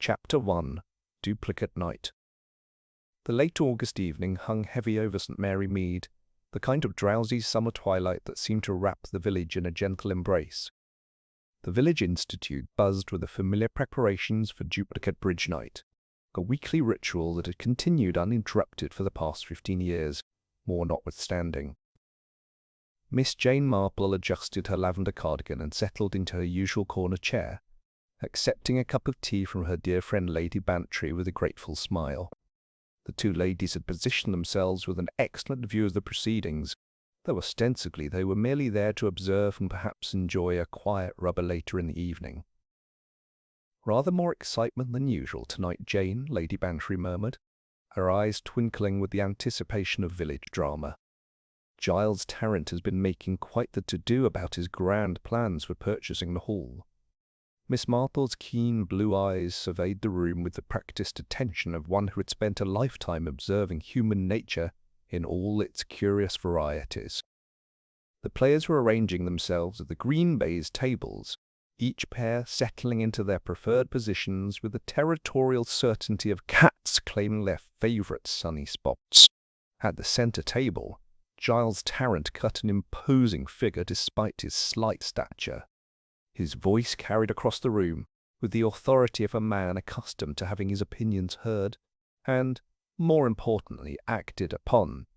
Chapter 1. Duplicate Night. The late August evening hung heavy over St. Mary Mead, the kind of drowsy summer twilight that seemed to wrap the village in a gentle embrace. The village institute buzzed with the familiar preparations for duplicate bridge night, a weekly ritual that had continued uninterrupted for the past 15 years, more notwithstanding. Miss Jane Marple adjusted her lavender cardigan and settled into her usual corner chair, accepting a cup of tea from her dear friend Lady Bantry with a grateful smile. The two ladies had positioned themselves with an excellent view of the proceedings, though ostensibly they were merely there to observe and perhaps enjoy a quiet rubber later in the evening. "Rather more excitement than usual tonight, Jane," Lady Bantry murmured, her eyes twinkling with the anticipation of village drama. "Giles Tarrant has been making quite the to-do about his grand plans for purchasing the hall." Miss Marple's keen blue eyes surveyed the room with the practised attention of one who had spent a lifetime observing human nature in all its curious varieties. The players were arranging themselves at the green baize tables, each pair settling into their preferred positions with the territorial certainty of cats claiming their favourite sunny spots. At the centre table, Giles Tarrant cut an imposing figure despite his slight stature. His voice carried across the room with the authority of a man accustomed to having his opinions heard and, more importantly, acted upon.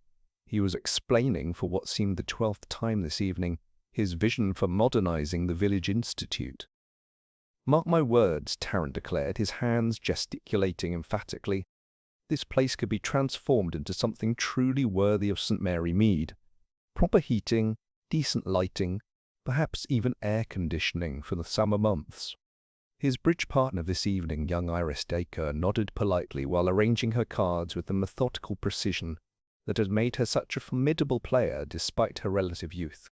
He was explaining, for what seemed the 12th time this evening, his vision for modernizing the village institute. "Mark my words," Tarrant declared, his hands gesticulating emphatically. "This place could be transformed into something truly worthy of St. Mary Mead. Proper heating, decent lighting, perhaps even air conditioning for the summer months." His bridge partner this evening, young Iris Dacre, nodded politely while arranging her cards with the methodical precision that had made her such a formidable player despite her relative youth.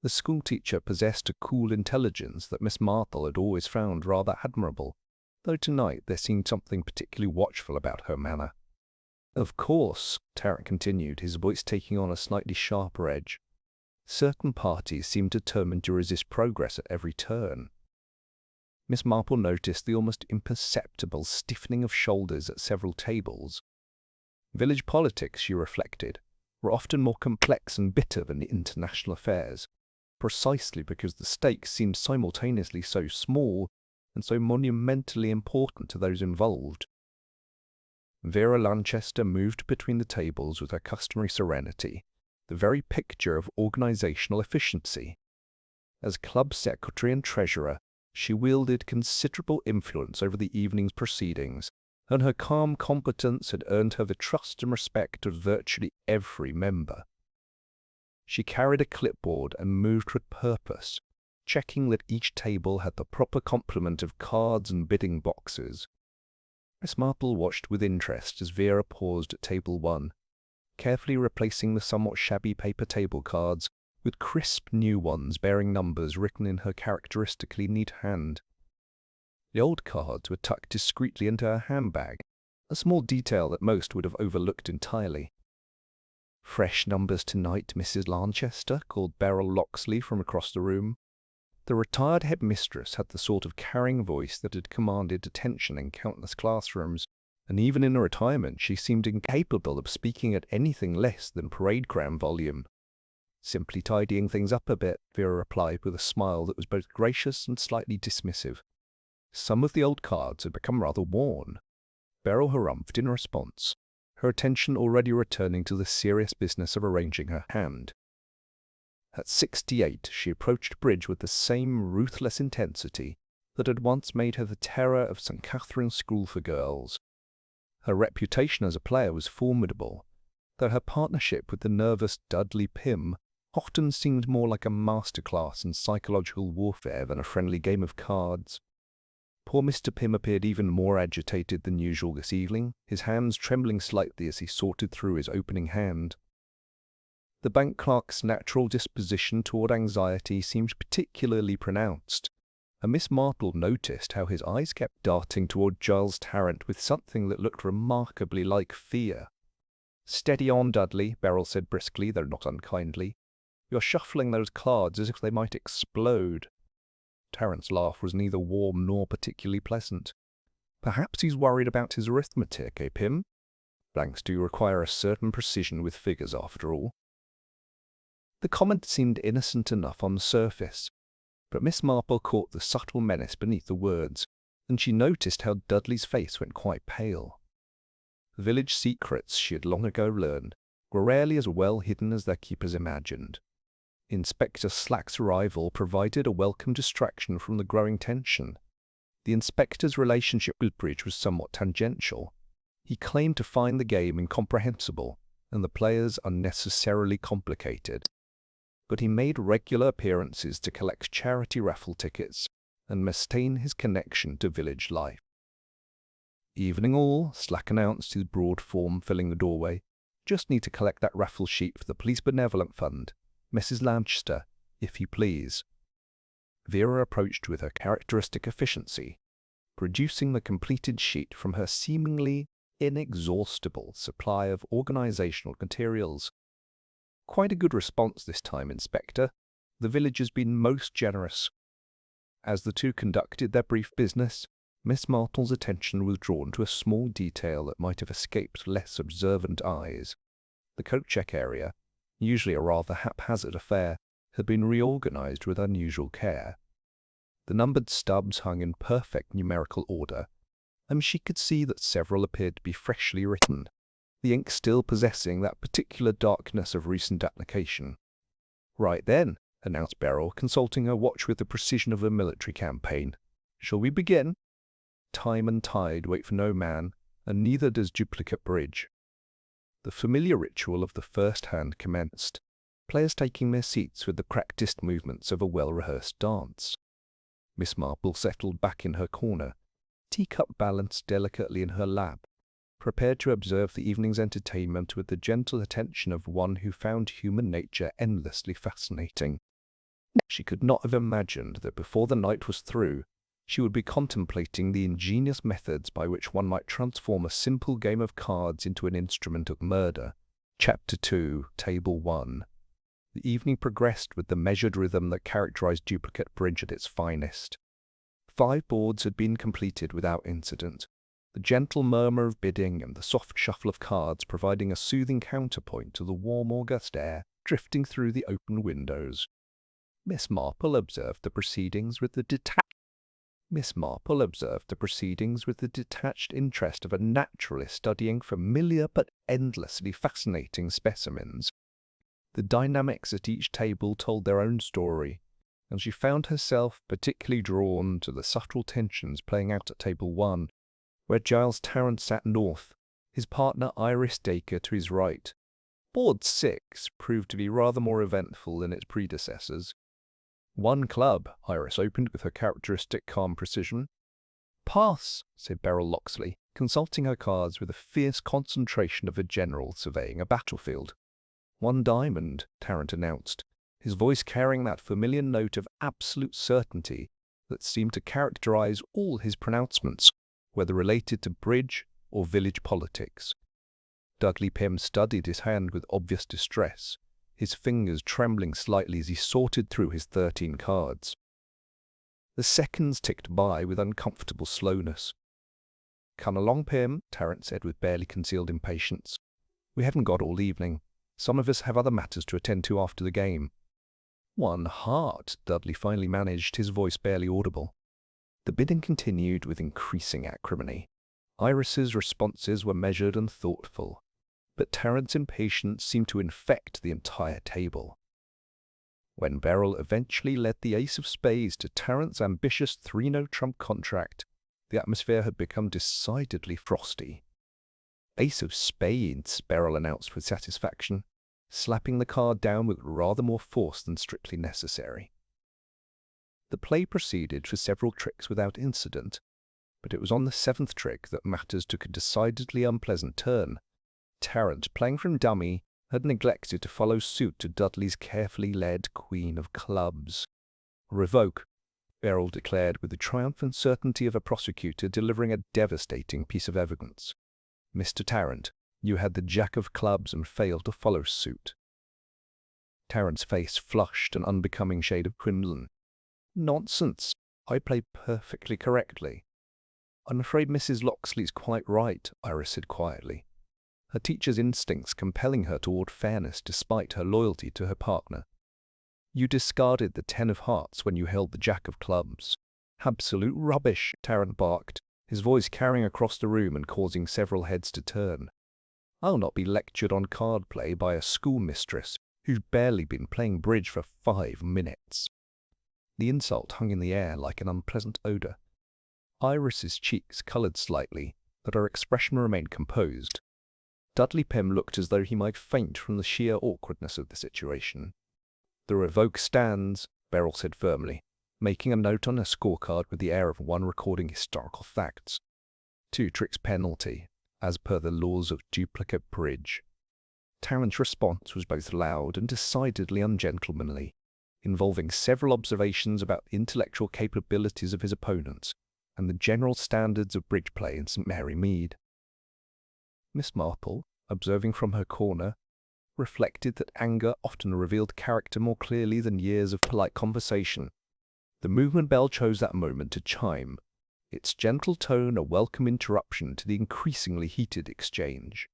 The schoolteacher possessed a cool intelligence that Miss Marple had always found rather admirable, though tonight there seemed something particularly watchful about her manner. "Of course," Tarrant continued, his voice taking on a slightly sharper edge, "certain parties seem determined to resist progress at every turn." Miss Marple noticed the almost imperceptible stiffening of shoulders at several tables. Village politics, she reflected, were often more complex and bitter than international affairs, precisely because the stakes seemed simultaneously so small and so monumentally important to those involved. Vera Lanchester moved between the tables with her customary serenity, the very picture of organizational efficiency. As club secretary and treasurer, she wielded considerable influence over the evening's proceedings, and her calm competence had earned her the trust and respect of virtually every member. She carried a clipboard and moved with purpose, checking that each table had the proper complement of cards and bidding boxes. Miss Marple watched with interest as Vera paused at table 1, carefully replacing the somewhat shabby paper table cards with crisp new ones bearing numbers written in her characteristically neat hand. The old cards were tucked discreetly into her handbag, a small detail that most would have overlooked entirely. "Fresh numbers tonight, Mrs. Lanchester," called Beryl Locksley from across the room. The retired headmistress had the sort of carrying voice that had commanded attention in countless classrooms, and even in her retirement she seemed incapable of speaking at anything less than parade-ground volume. "Simply tidying things up a bit," Vera replied with a smile that was both gracious and slightly dismissive. Some of the old cards had become rather worn. Beryl harumphed in response, her attention already returning to the serious business of arranging her hand. At 68, she approached bridge with the same ruthless intensity that had once made her the terror of St. Catherine's School for Girls. Her reputation as a player was formidable, though her partnership with the nervous Dudley Pym often seemed more like a masterclass in psychological warfare than a friendly game of cards. Poor Mr. Pym appeared even more agitated than usual this evening, his hands trembling slightly as he sorted through his opening hand. The bank clerk's natural disposition toward anxiety seemed particularly pronounced, and Miss Marple noticed how his eyes kept darting toward Giles Tarrant with something that looked remarkably like fear. "Steady on, Dudley," Beryl said briskly, though not unkindly. "You're shuffling those cards as if they might explode." Tarrant's laugh was neither warm nor particularly pleasant. Perhaps he's worried about his arithmetic, eh, Pym? Blanks do require a certain precision with figures, after all. The comment seemed innocent enough on the surface, but Miss Marple caught the subtle menace beneath the words, and she noticed how Dudley's face went quite pale. The village secrets, she had long ago learned, were rarely as well hidden as their keepers imagined. Inspector Slack's arrival provided a welcome distraction from the growing tension. The inspector's relationship with Bridge was somewhat tangential. He claimed to find the game incomprehensible and the players unnecessarily complicated. But he made regular appearances to collect charity raffle tickets and maintain his connection to village life. "Evening all," Slack announced, his broad form filling the doorway. "Just need to collect that raffle sheet for the Police Benevolent Fund. Mrs. Lanchester, if you please." Vera approached with her characteristic efficiency, producing the completed sheet from her seemingly inexhaustible supply of organizational materials. "Quite a good response this time, Inspector. The village has been most generous." As the two conducted their brief business, Miss Marple's attention was drawn to a small detail that might have escaped less observant eyes. The coat check area, usually a rather haphazard affair, had been reorganized with unusual care. The numbered stubs hung in perfect numerical order, and she could see that several appeared to be freshly written, the ink still possessing that particular darkness of recent application. "Right then," announced Beryl, consulting her watch with the precision of a military campaign. "Shall we begin?" Time and tide wait for no man, and neither does duplicate bridge. The familiar ritual of the first hand commenced, players taking their seats with the practiced movements of a well-rehearsed dance. Miss Marple settled back in her corner, teacup balanced delicately in her lap, prepared to observe the evening's entertainment with the gentle attention of one who found human nature endlessly fascinating. She could not have imagined that before the night was through, she would be contemplating the ingenious methods by which one might transform a simple game of cards into an instrument of murder. Chapter 2, Table 1. The evening progressed with the measured rhythm that characterized duplicate bridge at its finest. 5 boards had been completed without incident, the gentle murmur of bidding and the soft shuffle of cards providing a soothing counterpoint to the warm August air drifting through the open windows. Miss Marple observed the proceedings with the detached interest of a naturalist studying familiar but endlessly fascinating specimens. The dynamics at each table told their own story, and she found herself particularly drawn to the subtle tensions playing out at table 1, where Giles Tarrant sat north, his partner Iris Dacre to his right. Board 6 proved to be rather more eventful than its predecessors. 1 club, Iris opened with her characteristic calm precision. "Pass," said Beryl Locksley, consulting her cards with the fierce concentration of a general surveying a battlefield. 1 diamond, Tarrant announced, his voice carrying that familiar note of absolute certainty that seemed to characterize all his pronouncements, whether related to bridge or village politics. Dudley Pym studied his hand with obvious distress, his fingers trembling slightly as he sorted through his 13 cards. The seconds ticked by with uncomfortable slowness. "Come along, Pym," Tarrant said with barely concealed impatience. "We haven't got all evening. Some of us have other matters to attend to after the game." 1 heart, Dudley finally managed, his voice barely audible. The bidding continued with increasing acrimony. Iris's responses were measured and thoughtful, but Tarrant's impatience seemed to infect the entire table. When Beryl eventually led the ace of spades to Tarrant's ambitious 3-note trump contract, the atmosphere had become decidedly frosty. "Ace of spades," Beryl announced with satisfaction, slapping the card down with rather more force than strictly necessary. The play proceeded for several tricks without incident, but it was on the 7th trick that matters took a decidedly unpleasant turn. Tarrant, playing from dummy, had neglected to follow suit to Dudley's carefully led queen of clubs. "Revoke," Beryl declared with the triumphant certainty of a prosecutor delivering a devastating piece of evidence. "Mr. Tarrant, you had the jack of clubs and failed to follow suit." Tarrant's face flushed an unbecoming shade of crimson. "Nonsense. I played perfectly correctly." "I'm afraid Mrs. Locksley's quite right," Iris said quietly, her teacher's instincts compelling her toward fairness despite her loyalty to her partner. "You discarded the 10 of hearts when you held the Jack of clubs." "Absolute rubbish," Tarrant barked, his voice carrying across the room and causing several heads to turn. "I'll not be lectured on card play by a schoolmistress who's barely been playing bridge for 5 minutes." The insult hung in the air like an unpleasant odor. Iris's cheeks colored slightly, but her expression remained composed. Dudley Pym looked as though he might faint from the sheer awkwardness of the situation. "The revoke stands," Beryl said firmly, making a note on her scorecard with the air of one recording historical facts. 2 tricks penalty, as per the laws of duplicate bridge. Tarrant's response was both loud and decidedly ungentlemanly, involving several observations about the intellectual capabilities of his opponents and the general standards of bridge play in St. Mary Mead. Miss Marple, observing from her corner, reflected that anger often revealed character more clearly than years of polite conversation. The movement bell chose that moment to chime, its gentle tone a welcome interruption to the increasingly heated exchange.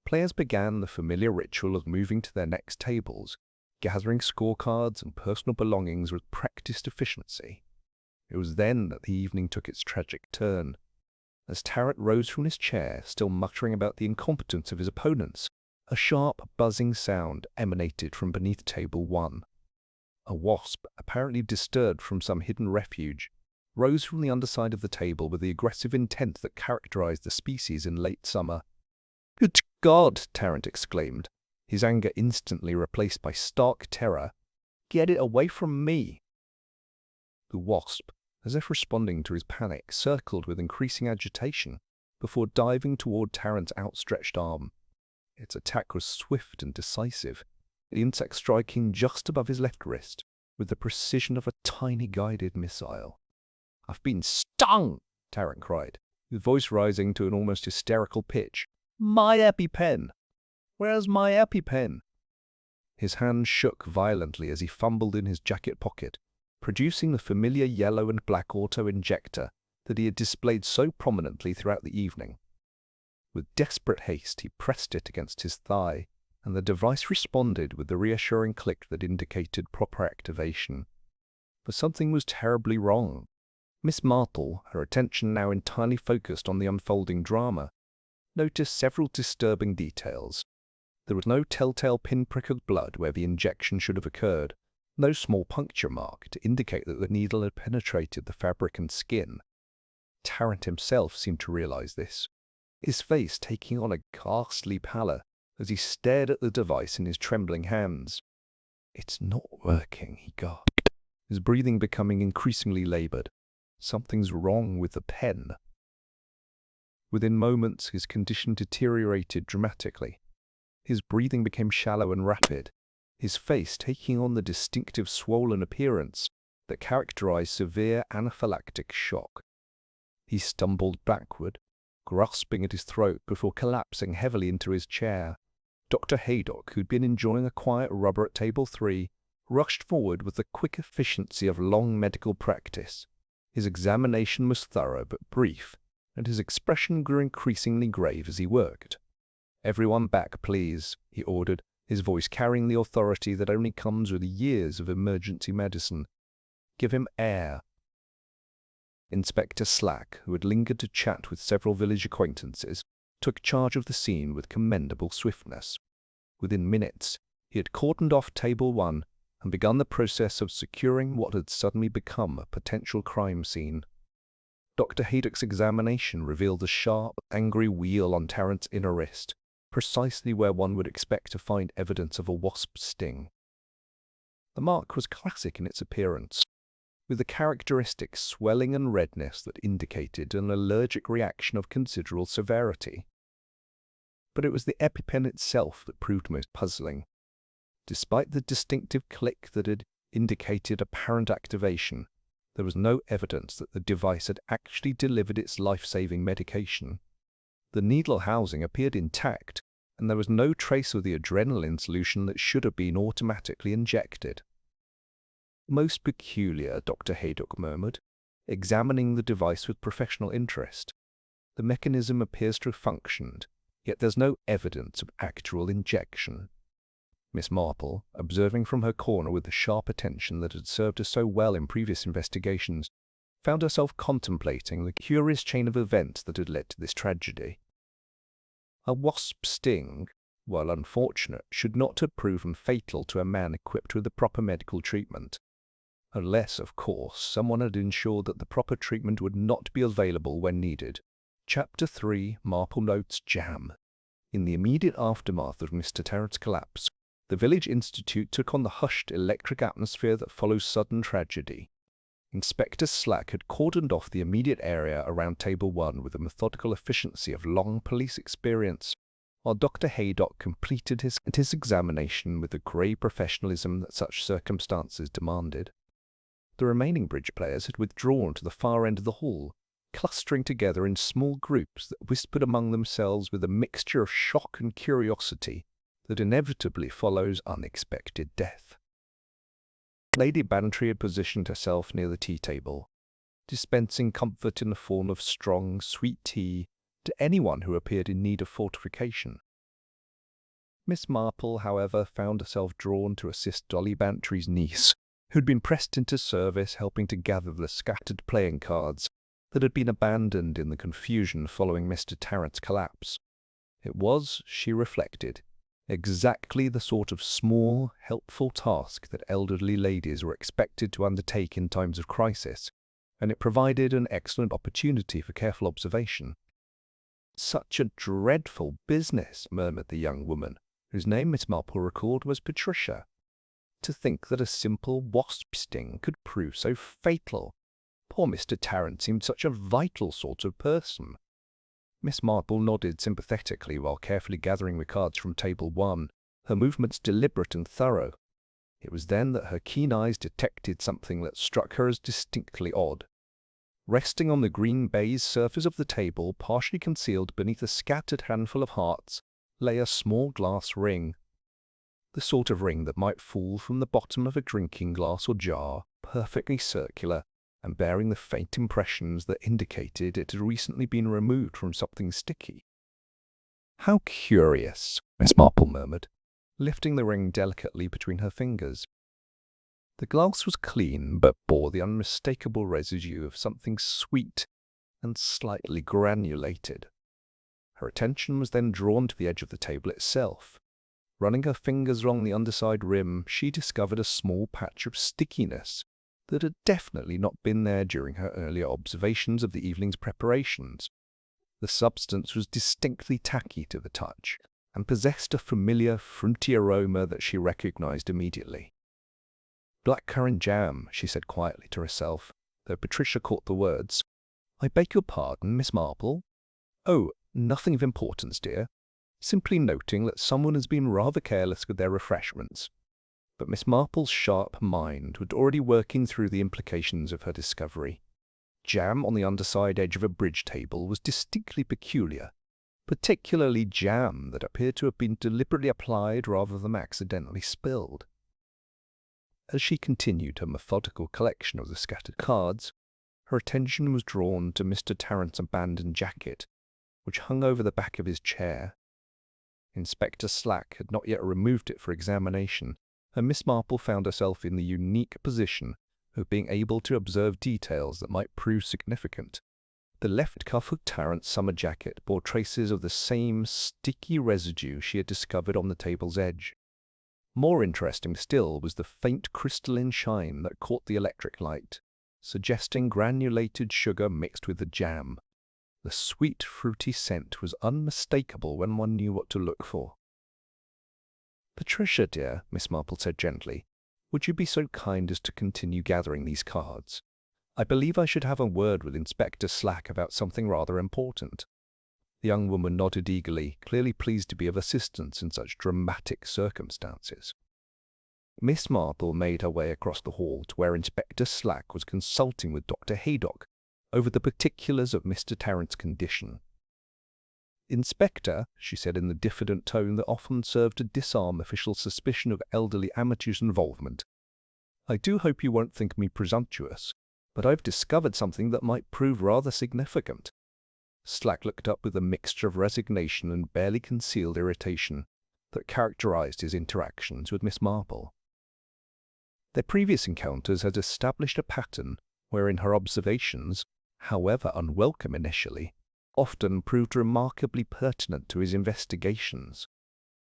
Players began the familiar ritual of moving to their next tables, gathering scorecards and personal belongings with practiced efficiency. It was then that the evening took its tragic turn. As Tarrant rose from his chair, still muttering about the incompetence of his opponents, a sharp, buzzing sound emanated from beneath table 1. A wasp, apparently disturbed from some hidden refuge, rose from the underside of the table with the aggressive intent that characterized the species in late summer. "Good God!" Tarrant exclaimed, his anger instantly replaced by stark terror. "Get it away from me!" The wasp, as if responding to his panic, circled with increasing agitation before diving toward Tarrant's outstretched arm. Its attack was swift and decisive, the insect striking just above his left wrist with the precision of a tiny guided missile. "I've been stung!" Tarrant cried, his voice rising to an almost hysterical pitch. "My EpiPen! Where's my EpiPen?" His hand shook violently as he fumbled in his jacket pocket, producing the familiar yellow and black auto-injector that he had displayed so prominently throughout the evening. With desperate haste, he pressed it against his thigh, and the device responded with the reassuring click that indicated proper activation. But something was terribly wrong. Miss Marple, her attention now entirely focused on the unfolding drama, noticed several disturbing details. There was no telltale pinprick of blood where the injection should have occurred, no small puncture mark to indicate that the needle had penetrated the fabric and skin. Tarrant himself seemed to realize this, his face taking on a ghastly pallor as he stared at the device in his trembling hands. "It's not working," he gasped, his breathing becoming increasingly labored. "Something's wrong with the pen." Within moments, his condition deteriorated dramatically. His breathing became shallow and rapid, his face taking on the distinctive swollen appearance that characterized severe anaphylactic shock. He stumbled backward, grasping at his throat before collapsing heavily into his chair. Dr. Haydock, who'd been enjoying a quiet rubber at table 3, rushed forward with the quick efficiency of long medical practice. His examination was thorough but brief, and his expression grew increasingly grave as he worked. "Everyone back, please," he ordered, his voice carrying the authority that only comes with years of emergency medicine. "Give him air." Inspector Slack, who had lingered to chat with several village acquaintances, took charge of the scene with commendable swiftness. Within minutes, he had cordoned off table 1 and begun the process of securing what had suddenly become a potential crime scene. Dr. Haydock's examination revealed a sharp, angry weal on Tarrant's inner wrist, precisely where one would expect to find evidence of a wasp's sting. The mark was classic in its appearance, with the characteristic swelling and redness that indicated an allergic reaction of considerable severity. But it was the EpiPen itself that proved most puzzling. Despite the distinctive click that had indicated apparent activation, there was no evidence that the device had actually delivered its life-saving medication. The needle housing appeared intact, and there was no trace of the adrenaline solution that should have been automatically injected. "Most peculiar," Dr. Haydock murmured. examining the device with professional interest. The mechanism appears to have functioned, yet there's no evidence of actual injection. Miss Marple, observing from her corner with the sharp attention that had served her so well in previous investigations, found herself contemplating the curious chain of events that had led to this tragedy. A wasp sting, while unfortunate, should not have proven fatal to a man equipped with the proper medical treatment. Unless, of course, someone had ensured that the proper treatment would not be available when needed. Chapter 3, Marple Notes Jam. In the immediate aftermath of Mr. Tarrant's collapse, the village institute took on the hushed electric atmosphere that follows sudden tragedy. Inspector Slack had cordoned off the immediate area around Table 1 with the methodical efficiency of long police experience, while Dr. Haydock completed his examination with the grey professionalism that such circumstances demanded. The remaining bridge players had withdrawn to the far end of the hall, clustering together in small groups that whispered among themselves with a mixture of shock and curiosity that inevitably follows unexpected death. Lady Bantry had positioned herself near the tea table, dispensing comfort in the form of strong, sweet tea to anyone who appeared in need of fortification. Miss Marple, however, found herself drawn to assist Dolly Bantry's niece, who had been pressed into service helping to gather the scattered playing cards that had been abandoned in the confusion following Mr. Tarrant's collapse. It was, she reflected, exactly the sort of small, helpful task that elderly ladies were expected to undertake in times of crisis, and it provided an excellent opportunity for careful observation. "Such a dreadful business," murmured the young woman, whose name Miss Marple recalled was Patricia. "To think that a simple wasp sting could prove so fatal. Poor Mr. Tarrant seemed such a vital sort of person." Miss Marple nodded sympathetically while carefully gathering the cards from Table 1, her movements deliberate and thorough. It was then that her keen eyes detected something that struck her as distinctly odd. Resting on the green baize surface of the table, partially concealed beneath a scattered handful of hearts, lay a small glass ring. The sort of ring that might fall from the bottom of a drinking glass or jar, perfectly circular, and bearing the faint impressions that indicated it had recently been removed from something sticky. "How curious," Miss Marple murmured, lifting the ring delicately between her fingers. The glass was clean, but bore the unmistakable residue of something sweet and slightly granulated. Her attention was then drawn to the edge of the table itself. Running her fingers along the underside rim, she discovered a small patch of stickiness that had definitely not been there during her earlier observations of the evening's preparations. The substance was distinctly tacky to the touch, and possessed a familiar, fruity aroma that she recognized immediately. "Blackcurrant jam," she said quietly to herself, though Patricia caught the words. "I beg your pardon, Miss Marple?" "Oh, nothing of importance, dear. Simply noting that someone has been rather careless with their refreshments." But Miss Marple's sharp mind was already working through the implications of her discovery. Jam on the underside edge of a bridge table was distinctly peculiar, particularly jam that appeared to have been deliberately applied rather than accidentally spilled. As she continued her methodical collection of the scattered cards, her attention was drawn to Mr. Tarrant's abandoned jacket, which hung over the back of his chair. Inspector Slack had not yet removed it for examination, and Miss Marple found herself in the unique position of being able to observe details that might prove significant. The left cuff of Tarrant's summer jacket bore traces of the same sticky residue she had discovered on the table's edge. More interesting still was the faint crystalline shine that caught the electric light, suggesting granulated sugar mixed with the jam. The sweet, fruity scent was unmistakable when one knew what to look for. "Patricia, dear," Miss Marple said gently, "would you be so kind as to continue gathering these cards? I believe I should have a word with Inspector Slack about something rather important." The young woman nodded eagerly, clearly pleased to be of assistance in such dramatic circumstances. Miss Marple made her way across the hall to where Inspector Slack was consulting with Dr. Haydock over the particulars of Mr. Tarrant's condition. "Inspector," she said in the diffident tone that often served to disarm official suspicion of elderly amateurs' involvement, "I do hope you won't think me presumptuous, but I've discovered something that might prove rather significant. Slack looked up with a mixture of resignation and barely concealed irritation that characterized his interactions with Miss Marple. Their previous encounters had established a pattern wherein her observations, however unwelcome initially, often proved remarkably pertinent to his investigations.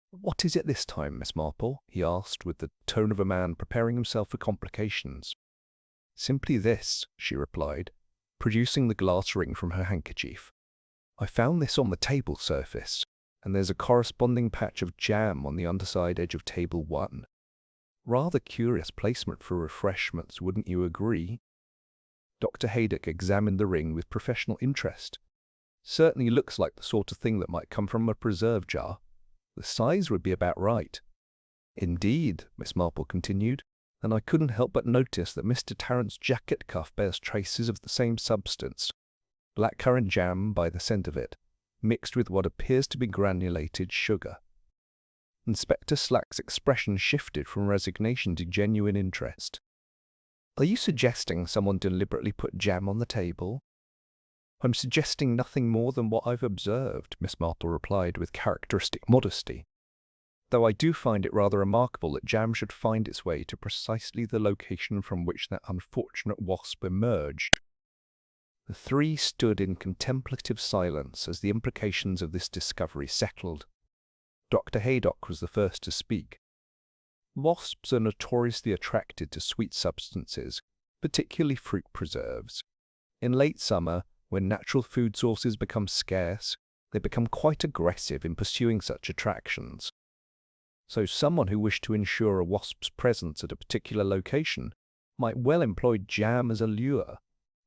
"What is it this time, Miss Marple?" he asked with the tone of a man preparing himself for complications. "Simply this," she replied, producing the glass ring from her handkerchief. "I found this on the table surface, and there's a corresponding patch of jam on the underside edge of table 1. Rather curious placement for refreshments, wouldn't you agree?" Dr. Haydock examined the ring with professional interest. "Certainly looks like the sort of thing that might come from a preserve jar. The size would be about right." "Indeed," Miss Marple continued, "and I couldn't help but notice that Mr. Tarrant's jacket cuff bears traces of the same substance, blackcurrant jam by the scent of it, mixed with what appears to be granulated sugar." Inspector Slack's expression shifted from resignation to genuine interest. "Are you suggesting someone deliberately put jam on the table?" "I'm suggesting nothing more than what I've observed," Miss Marple replied with characteristic modesty, "though I do find it rather remarkable that jam should find its way to precisely the location from which that unfortunate wasp emerged." The three stood in contemplative silence as the implications of this discovery settled. Dr. Haydock was the first to speak. "Wasps are notoriously attracted to sweet substances, particularly fruit preserves. In late summer, when natural food sources become scarce, they become quite aggressive in pursuing such attractions. So someone who wished to ensure a wasp's presence at a particular location might well employ jam as a lure,"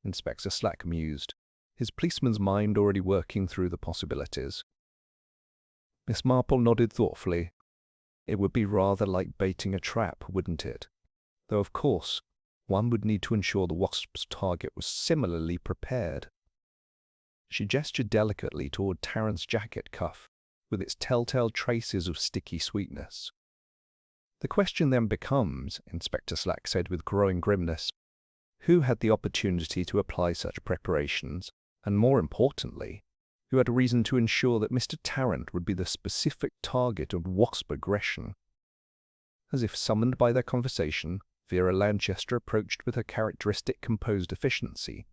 Inspector Slack mused, his policeman's mind already working through the possibilities. Miss Marple nodded thoughtfully. "It would be rather like baiting a trap, wouldn't it? Though, of course, one would need to ensure the wasp's target was similarly prepared." She gestured delicately toward Tarrant's jacket cuff, with its telltale traces of sticky sweetness. "The question then becomes," Inspector Slack said with growing grimness, "who had the opportunity to apply such preparations, and more importantly, who had reason to ensure that Mr. Tarrant would be the specific target of wasp aggression?" As if summoned by their conversation, Vera Lanchester approached with her characteristic composed efficiency.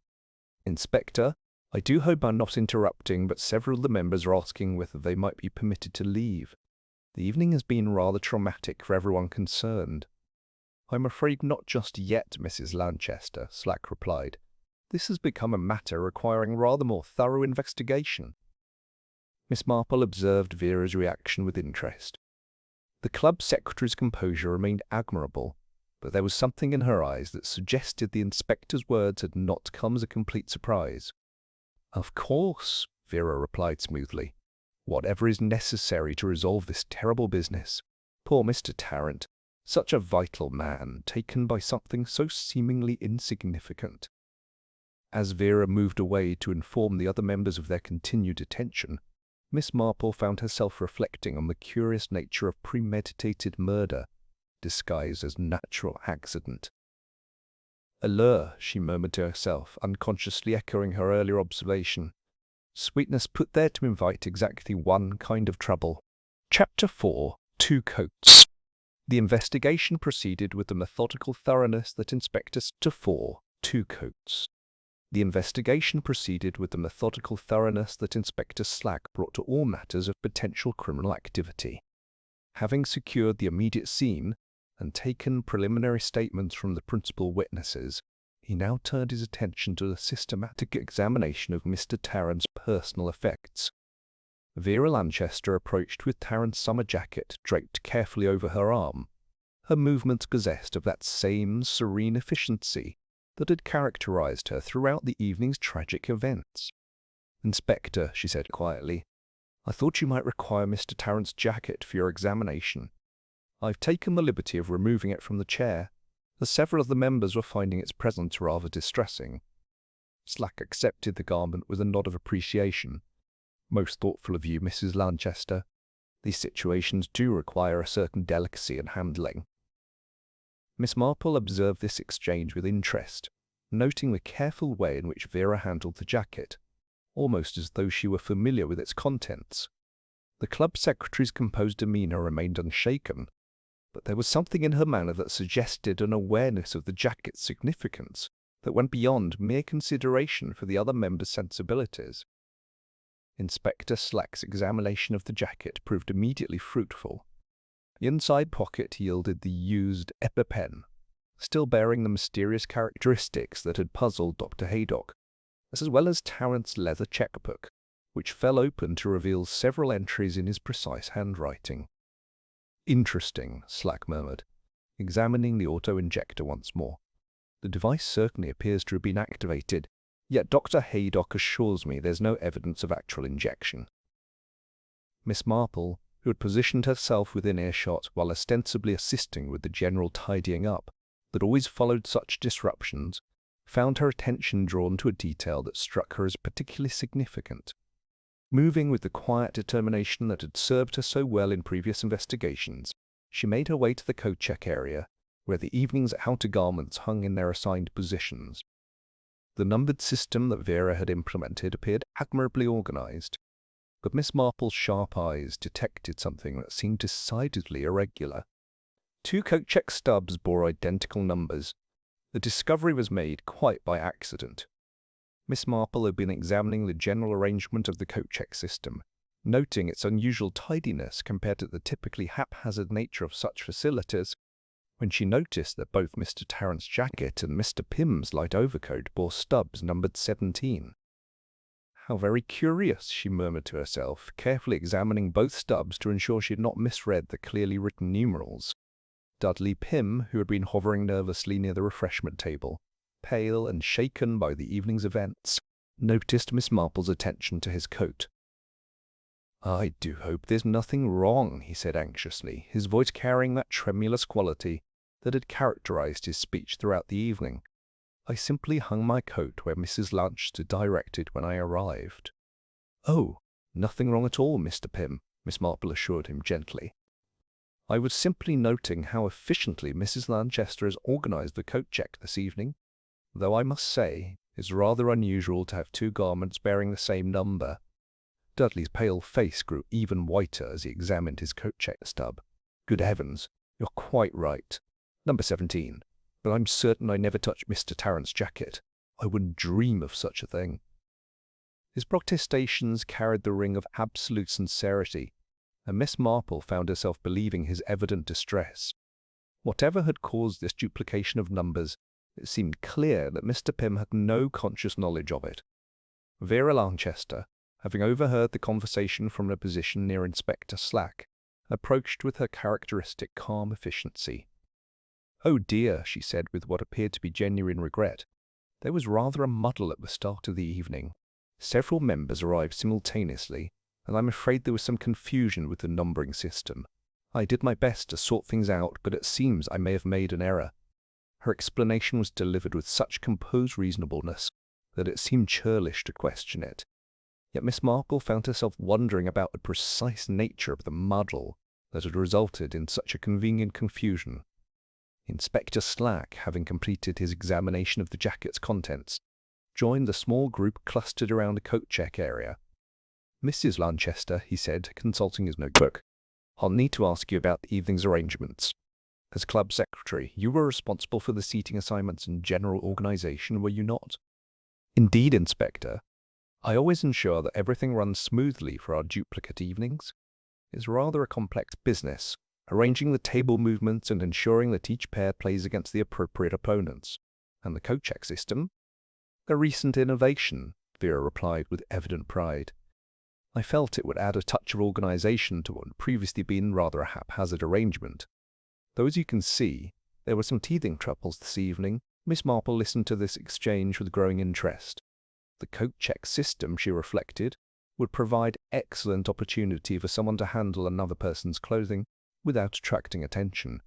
"Inspector, I do hope I'm not interrupting, but several of the members are asking whether they might be permitted to leave. The evening has been rather traumatic for everyone concerned." "I'm afraid not just yet, Mrs. Lanchester," Slack replied. "This has become a matter requiring rather more thorough investigation." Miss Marple observed Vera's reaction with interest. The club secretary's composure remained admirable, but there was something in her eyes that suggested the inspector's words had not come as a complete surprise. "Of course," Vera replied smoothly. "Whatever is necessary to resolve this terrible business. Poor Mr. Tarrant, such a vital man, taken by something so seemingly insignificant." As Vera moved away to inform the other members of their continued attention, Miss Marple found herself reflecting on the curious nature of premeditated murder, disguised as natural accident. "A lure," she murmured to herself, unconsciously echoing her earlier observation. "Sweetness put there to invite exactly one kind of trouble." Chapter 4. Two Coats. The investigation proceeded with the methodical thoroughness that Inspector Slack brought to all matters of potential criminal activity. Having secured the immediate scene and taken preliminary statements from the principal witnesses, he now turned his attention to the systematic examination of Mr. Tarrant's personal effects. Vera Lanchester approached with Tarrant's summer jacket draped carefully over her arm. Her movements possessed of that same serene efficiency that had characterized her throughout the evening's tragic events. "Inspector," she said quietly, "I thought you might require Mr. Tarrant's jacket for your examination. I've taken the liberty of removing it from the chair, as several of the members were finding its presence rather distressing." Slack accepted the garment with a nod of appreciation. "Most thoughtful of you, Mrs. Lanchester. These situations do require a certain delicacy in handling." Miss Marple observed this exchange with interest, noting the careful way in which Vera handled the jacket, almost as though she were familiar with its contents. The club secretary's composed demeanour remained unshaken, but there was something in her manner that suggested an awareness of the jacket's significance that went beyond mere consideration for the other members' sensibilities. Inspector Slack's examination of the jacket proved immediately fruitful. The inside pocket yielded the used EpiPen, still bearing the mysterious characteristics that had puzzled Dr. Haydock, as well as Tarrant's leather checkbook, which fell open to reveal several entries in his precise handwriting. "Interesting," Slack murmured, examining the auto-injector once more. "The device certainly appears to have been activated, yet Dr. Haydock assures me there's no evidence of actual injection." Miss Marple, who had positioned herself within earshot while ostensibly assisting with the general tidying up that always followed such disruptions, found her attention drawn to a detail that struck her as particularly significant. Moving with the quiet determination that had served her so well in previous investigations, she made her way to the coat check area, where the evening's outer garments hung in their assigned positions. The numbered system that Vera had implemented appeared admirably organized, but Miss Marple's sharp eyes detected something that seemed decidedly irregular. 2 coat check stubs bore identical numbers. The discovery was made quite by accident. Miss Marple had been examining the general arrangement of the coat check system, noting its unusual tidiness compared to the typically haphazard nature of such facilities, when she noticed that both Mr. Tarrant's jacket and Mr. Pym's light overcoat bore stubs numbered 17. "How very curious," she murmured to herself, carefully examining both stubs to ensure she had not misread the clearly written numerals. Dudley Pym, who had been hovering nervously near the refreshment table, pale and shaken by the evening's events, noticed Miss Marple's attention to his coat. "I do hope there's nothing wrong," he said anxiously, his voice carrying that tremulous quality that had characterized his speech throughout the evening. "I simply hung my coat where Mrs. Lanchester directed when I arrived." "Oh, nothing wrong at all, Mr. Pym," Miss Marple assured him gently. "I was simply noting how efficiently Mrs. Lanchester has organized the coat check this evening, though I must say it's rather unusual to have 2 garments bearing the same number." Dudley's pale face grew even whiter as he examined his coat check stub. "Good heavens, you're quite right. Number 17. But I'm certain I never touched Mr. Tarrant's jacket. I wouldn't dream of such a thing." His protestations carried the ring of absolute sincerity, and Miss Marple found herself believing his evident distress. Whatever had caused this duplication of numbers, it seemed clear that Mr. Pym had no conscious knowledge of it. Vera Lanchester, having overheard the conversation from a position near Inspector Slack, approached with her characteristic calm efficiency. "Oh dear," she said with what appeared to be genuine regret. "There was rather a muddle at the start of the evening. Several members arrived simultaneously, and I'm afraid there was some confusion with the numbering system. I did my best to sort things out, but it seems I may have made an error." Her explanation was delivered with such composed reasonableness that it seemed churlish to question it. Yet Miss Marple found herself wondering about the precise nature of the muddle that had resulted in such a convenient confusion. Inspector Slack, having completed his examination of the jacket's contents, joined the small group clustered around the coat check area. "Mrs. Lanchester," he said, consulting his notebook, "I'll need to ask you about the evening's arrangements. As club secretary, you were responsible for the seating assignments and general organization, were you not?" "Indeed, Inspector. I always ensure that everything runs smoothly for our duplicate evenings. It's rather a complex business, arranging the table movements and ensuring that each pair plays against the appropriate opponents. And the coat check system?" "A recent innovation," Vera replied with evident pride. "I felt it would add a touch of organization to what had previously been rather a haphazard arrangement. Though as you can see, there were some teething troubles this evening." Miss Marple listened to this exchange with growing interest. The coat check system, she reflected, would provide excellent opportunity for someone to handle another person's clothing without attracting attention.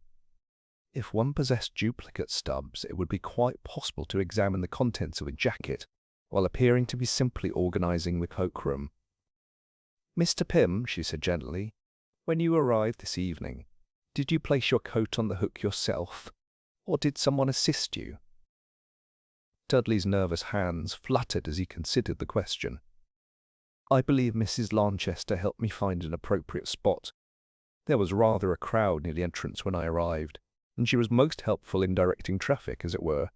If one possessed duplicate stubs, it would be quite possible to examine the contents of a jacket while appearing to be simply organizing the cloakroom. "Mr. Pym," she said gently, "when you arrived this evening, did you place your coat on the hook yourself, or did someone assist you?" Dudley's nervous hands fluttered as he considered the question. "I believe Mrs. Lanchester helped me find an appropriate spot. There was rather a crowd near the entrance when I arrived, and she was most helpful in directing traffic, as it were.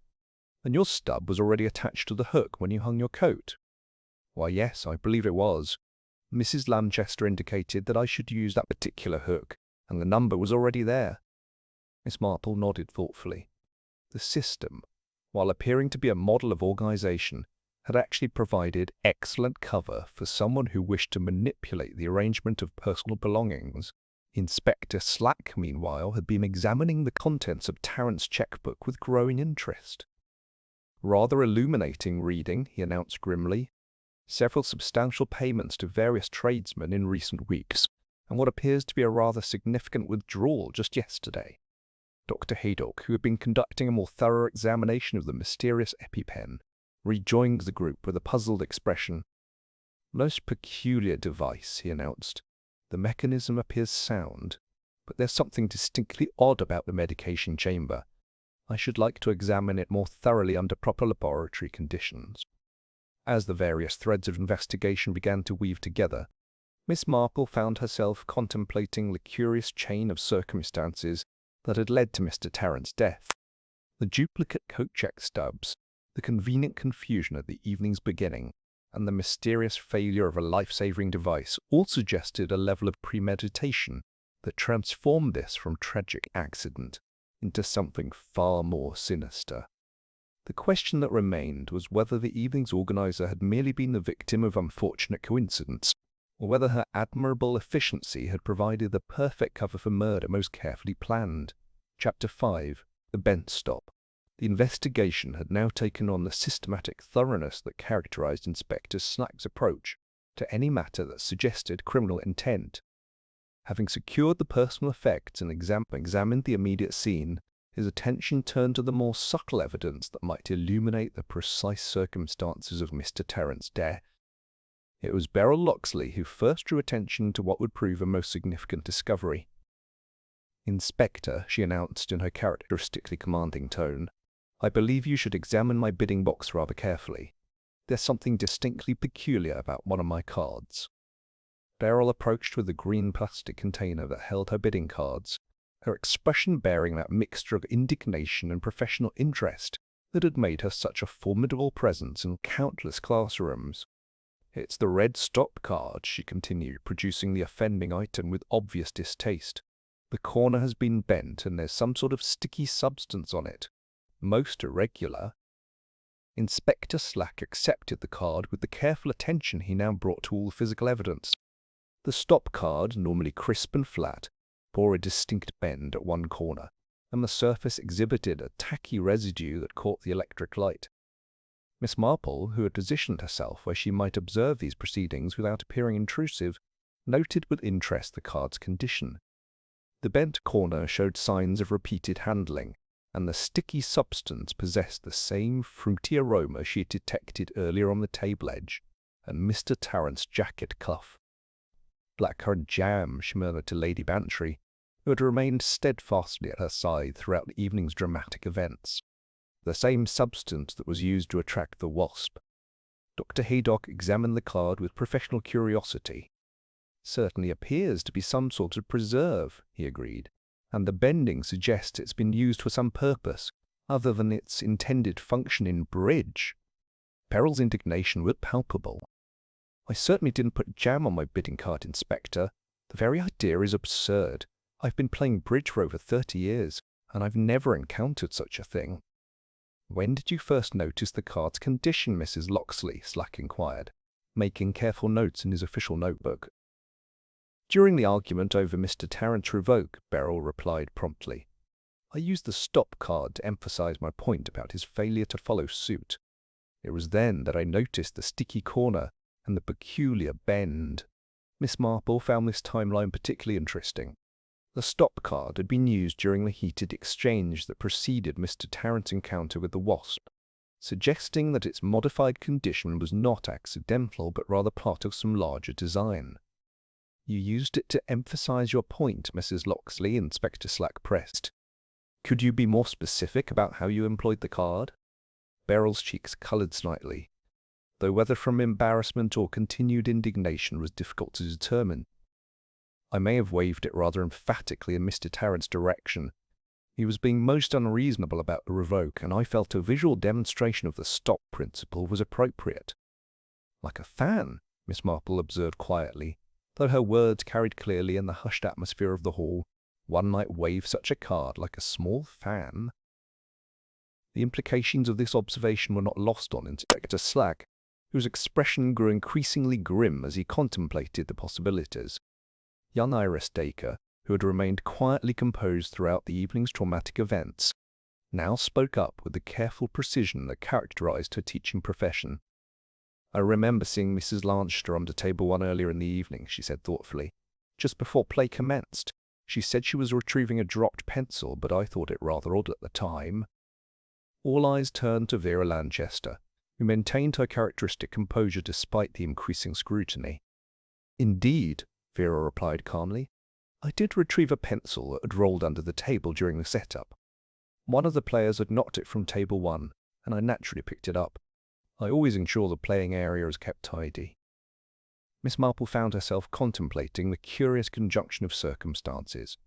And your stub was already attached to the hook when you hung your coat?" "Why, yes, I believe it was. Mrs. Lanchester indicated that I should use that particular hook, and the number was already there." Miss Marple nodded thoughtfully. The system, while appearing to be a model of organization, had actually provided excellent cover for someone who wished to manipulate the arrangement of personal belongings. Inspector Slack, meanwhile, had been examining the contents of Tarrant's checkbook with growing interest. "Rather illuminating reading," he announced grimly. "Several substantial payments to various tradesmen in recent weeks, and what appears to be a rather significant withdrawal just yesterday." Dr. Haydock, who had been conducting a more thorough examination of the mysterious EpiPen, rejoined the group with a puzzled expression. "Most peculiar device," he announced. "The mechanism appears sound, but there's something distinctly odd about the medication chamber. I should like to examine it more thoroughly under proper laboratory conditions." As the various threads of investigation began to weave together, Miss Marple found herself contemplating the curious chain of circumstances that had led to Mr. Tarrant's death. The duplicate coat check stubs, the convenient confusion at the evening's beginning, and the mysterious failure of a life-saving device all suggested a level of premeditation that transformed this from tragic accident into something far more sinister. The question that remained was whether the evening's organizer had merely been the victim of unfortunate coincidence, or whether her admirable efficiency had provided the perfect cover for murder most carefully planned. Chapter 5. The Bent Stop. The investigation had now taken on the systematic thoroughness that characterized Inspector Slack's approach to any matter that suggested criminal intent. Having secured the personal effects and examined the immediate scene, his attention turned to the more subtle evidence that might illuminate the precise circumstances of Mr. Tarrant's death. It was Beryl Locksley who first drew attention to what would prove a most significant discovery. "Inspector," she announced in her characteristically commanding tone, "I believe you should examine my bidding box rather carefully. There's something distinctly peculiar about one of my cards." Beryl approached with the green plastic container that held her bidding cards, her expression bearing that mixture of indignation and professional interest that had made her such a formidable presence in countless classrooms. "It's the red stop card," she continued, producing the offending item with obvious distaste. "The corner has been bent and there's some sort of sticky substance on it. Most irregular." Inspector Slack accepted the card with the careful attention he now brought to all physical evidence. The stop card, normally crisp and flat, bore a distinct bend at one corner, and the surface exhibited a tacky residue that caught the electric light. Miss Marple, who had positioned herself where she might observe these proceedings without appearing intrusive, noted with interest the card's condition. The bent corner showed signs of repeated handling, and the sticky substance possessed the same fruity aroma she had detected earlier on the table edge and Mr. Tarrant's jacket cuff. "Blackcurrant jam," she murmured to Lady Bantry, who had remained steadfastly at her side throughout the evening's dramatic events. "The same substance that was used to attract the wasp." Dr. Haydock examined the card with professional curiosity. "Certainly appears to be some sort of preserve," he agreed, "and the bending suggests it's been used for some purpose other than its intended function in bridge." Beryl's indignation was palpable. "I certainly didn't put jam on my bidding card, Inspector. The very idea is absurd. I've been playing bridge for over 30 years, and I've never encountered such a thing." "When did you first notice the card's condition, Mrs. Locksley?" Slack inquired, making careful notes in his official notebook. "During the argument over Mr. Tarrant's revoke," Beryl replied promptly. "I used the stop card to emphasize my point about his failure to follow suit. It was then that I noticed the sticky corner and the peculiar bend." Miss Marple found this timeline particularly interesting. The stop card had been used during the heated exchange that preceded Mr. Tarrant's encounter with the wasp, suggesting that its modified condition was not accidental but rather part of some larger design. "You used it to emphasize your point, Mrs. Locksley," Inspector Slack pressed. "Could you be more specific about how you employed the card?" Beryl's cheeks coloured slightly, though whether from embarrassment or continued indignation was difficult to determine. I may have waved it rather emphatically in Mr. Tarrant's direction. He was being most unreasonable about the revoke, and I felt a visual demonstration of the stop principle was appropriate. "Like a fan," Miss Marple observed quietly, though her words carried clearly in the hushed atmosphere of the hall. One might wave such a card like a small fan. The implications of this observation were not lost on Inspector Slack, whose expression grew increasingly grim as he contemplated the possibilities. Young Iris Dacre, who had remained quietly composed throughout the evening's traumatic events, now spoke up with the careful precision that characterized her teaching profession. "I remember seeing Mrs. Lanchester under table 1 earlier in the evening," she said thoughtfully. "Just before play commenced. She said she was retrieving a dropped pencil, but I thought it rather odd at the time." All eyes turned to Vera Lanchester, who maintained her characteristic composure despite the increasing scrutiny. "Indeed," Vera replied calmly. "I did retrieve a pencil that had rolled under the table during the setup. One of the players had knocked it from table 1, and I naturally picked it up. I always ensure the playing area is kept tidy." Miss Marple found herself contemplating the curious conjunction of circumstances.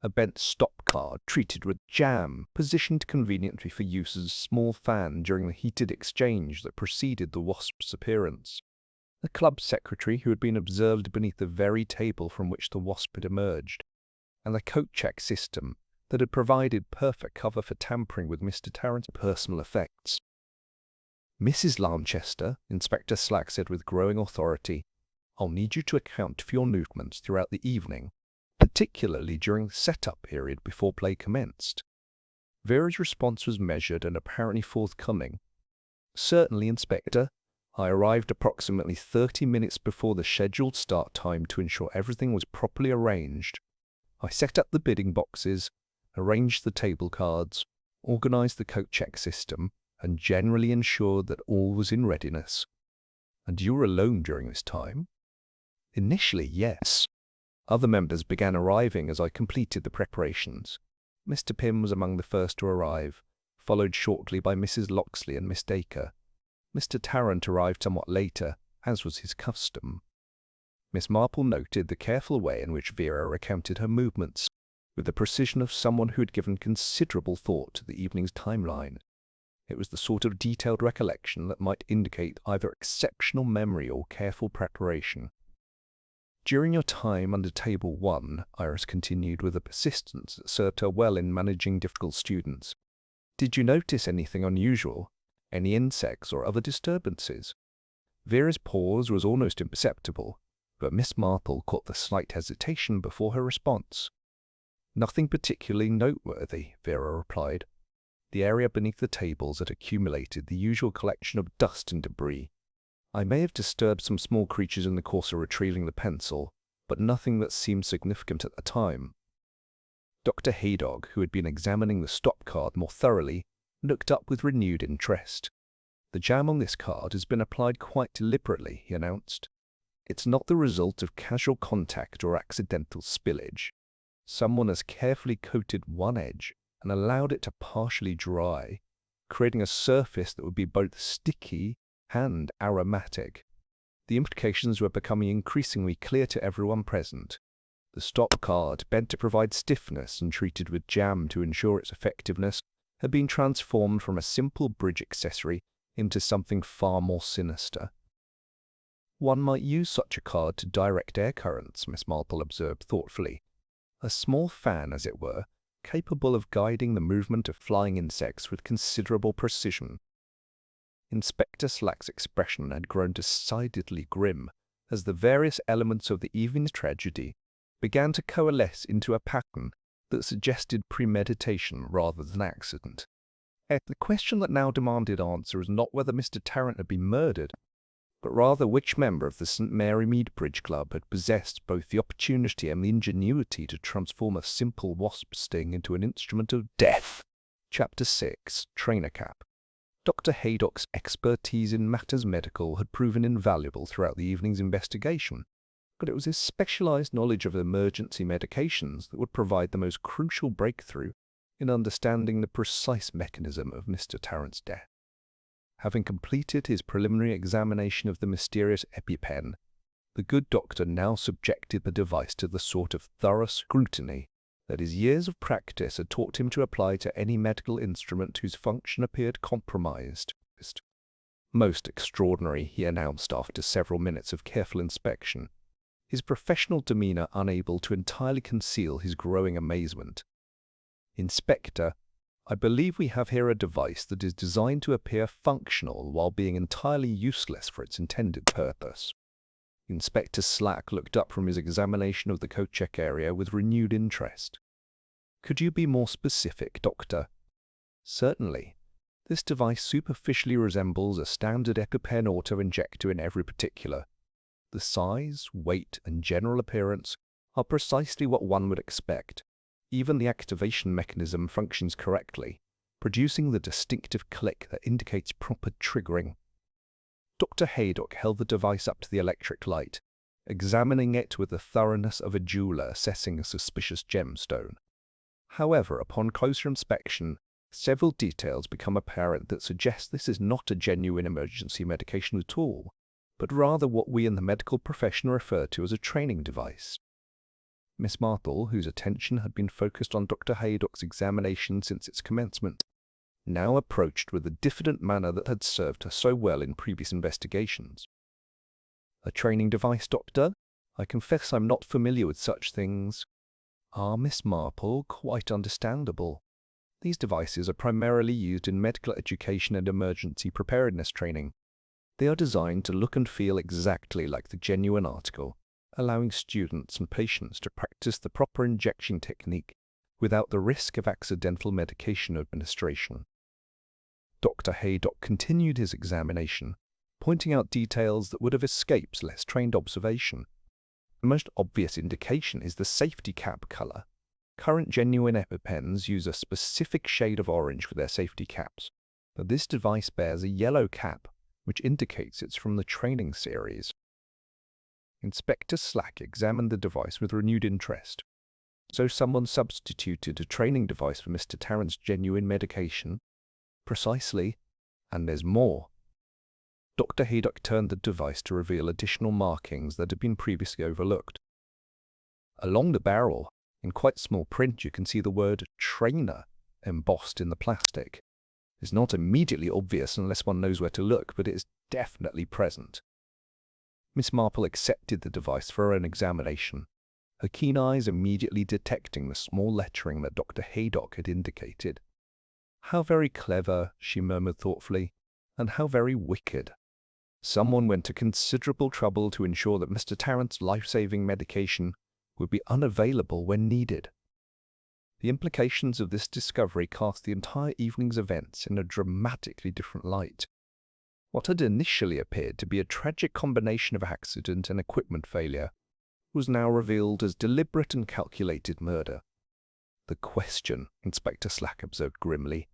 A bent stop card treated with jam, positioned conveniently for use as a small fan during the heated exchange that preceded the wasp's appearance. The club secretary who had been observed beneath the very table from which the wasp had emerged, and the coat check system that had provided perfect cover for tampering with Mr. Tarrant's personal effects. "Mrs. Lanchester," Inspector Slack said with growing authority, "I'll need you to account for your movements throughout the evening, particularly during the set-up period before play commenced." Vera's response was measured and apparently forthcoming. "Certainly, Inspector. I arrived approximately 30 minutes before the scheduled start time to ensure everything was properly arranged. I set up the bidding boxes, arranged the table cards, organized the coat check system, and generally ensured that all was in readiness." "And you were alone during this time?" "Initially, yes. Other members began arriving as I completed the preparations. Mr. Pym was among the first to arrive, followed shortly by Mrs. Locksley and Miss Dacre. Mr. Tarrant arrived somewhat later, as was his custom." Miss Marple noted the careful way in which Vera recounted her movements, with the precision of someone who had given considerable thought to the evening's timeline. It was the sort of detailed recollection that might indicate either exceptional memory or careful preparation. "During your time under table 1, Iris continued with a persistence that served her well in managing difficult students, "did you notice anything unusual? Any insects or other disturbances?" Vera's pause was almost imperceptible, but Miss Marple caught the slight hesitation before her response. "Nothing particularly noteworthy," Vera replied. "The area beneath the tables had accumulated the usual collection of dust and debris. I may have disturbed some small creatures in the course of retrieving the pencil, but nothing that seemed significant at the time." Dr. Haydog, who had been examining the stop card more thoroughly, looked up with renewed interest. "The jam on this card has been applied quite deliberately," he announced. "It's not the result of casual contact or accidental spillage. Someone has carefully coated one edge and allowed it to partially dry, creating a surface that would be both sticky and aromatic." The implications were becoming increasingly clear to everyone present. The stop card, bent to provide stiffness and treated with jam to ensure its effectiveness, had been transformed from a simple bridge accessory into something far more sinister. "One might use such a card to direct air currents," Miss Marple observed thoughtfully. "A small fan, as it were, capable of guiding the movement of flying insects with considerable precision." Inspector Slack's expression had grown decidedly grim as the various elements of the evening's tragedy began to coalesce into a pattern that suggested premeditation rather than accident. The question that now demanded answer was not whether Mr. Tarrant had been murdered, but rather which member of the St. Mary Mead Bridge Club had possessed both the opportunity and the ingenuity to transform a simple wasp sting into an instrument of death. Chapter 6. Trainer Cap. Dr. Haydog's expertise in matters medical had proven invaluable throughout the evening's investigation, but it was his specialized knowledge of emergency medications that would provide the most crucial breakthrough in understanding the precise mechanism of Mr. Tarrant's death. Having completed his preliminary examination of the mysterious EpiPen, the good doctor now subjected the device to the sort of thorough scrutiny that his years of practice had taught him to apply to any medical instrument whose function appeared compromised. "Most extraordinary," he announced after several minutes of careful inspection, his professional demeanour unable to entirely conceal his growing amazement. "Inspector, I believe we have here a device that is designed to appear functional while being entirely useless for its intended purpose." Inspector Slack looked up from his examination of the coat check area with renewed interest. "Could you be more specific, Doctor?" "Certainly. This device superficially resembles a standard EpiPen auto-injector in every particular. The size, weight, and general appearance are precisely what one would expect. Even the activation mechanism functions correctly, producing the distinctive click that indicates proper triggering." Dr. Haydock held the device up to the electric light, examining it with the thoroughness of a jeweler assessing a suspicious gemstone. However, upon closer inspection, several details become apparent that suggest this is not a genuine emergency medication at all, but rather what we in the medical profession refer to as a training device. Miss Marple, whose attention had been focused on Dr. Haydock's examination since its commencement, now approached with the diffident manner that had served her so well in previous investigations. "A training device, Doctor? I confess I'm not familiar with such things." "Ah, Miss Marple, quite understandable. These devices are primarily used in medical education and emergency preparedness training. They are designed to look and feel exactly like the genuine article, allowing students and patients to practice the proper injection technique without the risk of accidental medication administration." Dr. Haydock continued his examination, pointing out details that would have escaped less trained observation. "The most obvious indication is the safety cap color. Current genuine EpiPens use a specific shade of orange for their safety caps, but this device bears a yellow cap, which indicates it's from the training series." Inspector Slack examined the device with renewed interest. "So someone substituted a training device for Mr. Tarrant's genuine medication?" "Precisely. And there's more." Dr. Haydock turned the device to reveal additional markings that had been previously overlooked. Along the barrel, in quite small print, you can see the word "trainer" embossed in the plastic. It's not immediately obvious unless one knows where to look, but it is definitely present. Miss Marple accepted the device for her own examination, her keen eyes immediately detecting the small lettering that Dr. Haydock had indicated. "How very clever," she murmured thoughtfully, "and how very wicked. Someone went to considerable trouble to ensure that Mr. Tarrant's life-saving medication would be unavailable when needed." The implications of this discovery cast the entire evening's events in a dramatically different light. What had initially appeared to be a tragic combination of accident and equipment failure was now revealed as deliberate and calculated murder. "The question," Inspector Slack observed grimly,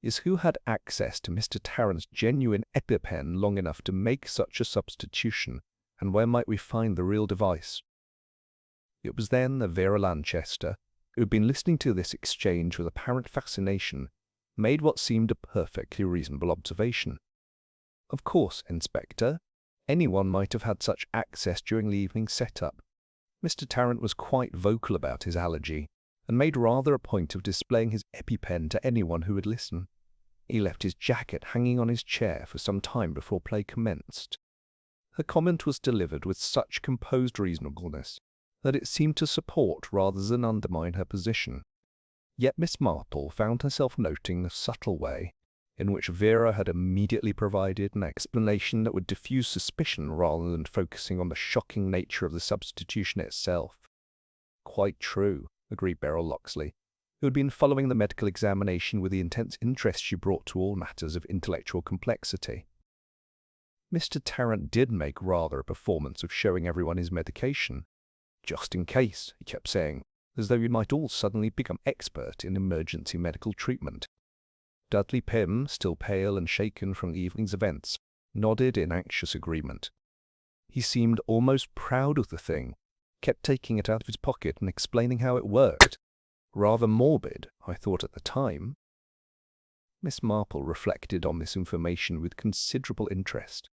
"is who had access to Mr. Tarrant's genuine EpiPen long enough to make such a substitution, and where might we find the real device?" It was then that Vera Lanchester, who had been listening to this exchange with apparent fascination, made what seemed a perfectly reasonable observation. "Of course, Inspector, anyone might have had such access during the evening set-up. Mr. Tarrant was quite vocal about his allergy, and made rather a point of displaying his EpiPen to anyone who would listen. He left his jacket hanging on his chair for some time before play commenced." Her comment was delivered with such composed reasonableness that it seemed to support rather than undermine her position. Yet Miss Marple found herself noting the subtle way in which Vera had immediately provided an explanation that would diffuse suspicion rather than focusing on the shocking nature of the substitution itself. "Quite true," agreed Beryl Locksley, who had been following the medical examination with the intense interest she brought to all matters of intellectual complexity. "Mr. Tarrant did make rather a performance of showing everyone his medication. 'Just in case,' he kept saying, as though we might all suddenly become expert in emergency medical treatment." Dudley Pym, still pale and shaken from the evening's events, nodded in anxious agreement. He seemed almost proud of the thing, kept taking it out of his pocket and explaining how it worked. Rather morbid, I thought at the time. Miss Marple reflected on this information with considerable interest.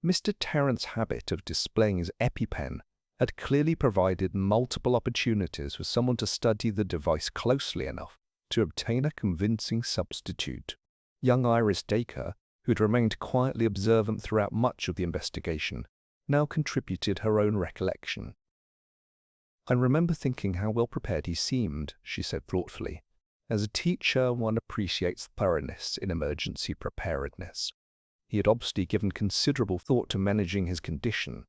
Mr. Tarrant's habit of displaying his EpiPen had clearly provided multiple opportunities for someone to study the device closely enough to obtain a convincing substitute. Young Iris Dacre, who had remained quietly observant throughout much of the investigation, now contributed her own recollection. "I remember thinking how well prepared he seemed," she said thoughtfully. "As a teacher, one appreciates thoroughness in emergency preparedness. He had obviously given considerable thought to managing his condition."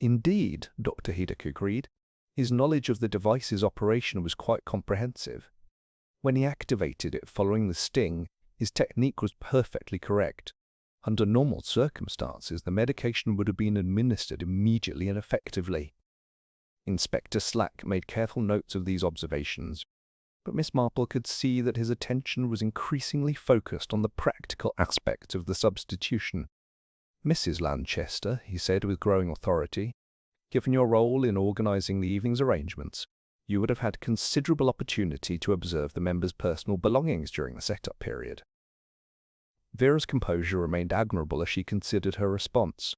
"Indeed," Dr. Hedek agreed. "His knowledge of the device's operation was quite comprehensive. When he activated it following the sting, his technique was perfectly correct. Under normal circumstances, the medication would have been administered immediately and effectively." Inspector Slack made careful notes of these observations, but Miss Marple could see that his attention was increasingly focused on the practical aspects of the substitution. "Mrs. Lanchester," he said with growing authority, "given your role in organizing the evening's arrangements, you would have had considerable opportunity to observe the members' personal belongings during the set-up period." Vera's composure remained admirable as she considered her response.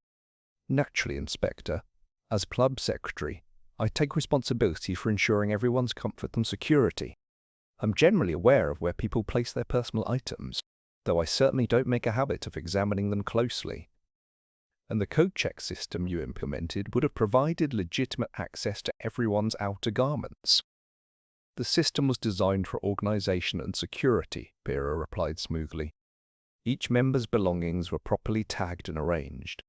"Naturally, Inspector. As club secretary, I take responsibility for ensuring everyone's comfort and security. I'm generally aware of where people place their personal items, though I certainly don't make a habit of examining them closely. And the code check system you implemented would have provided legitimate access to everyone's outer garments." "The system was designed for organization and security," Vera replied smoothly. "Each member's belongings were properly tagged and arranged.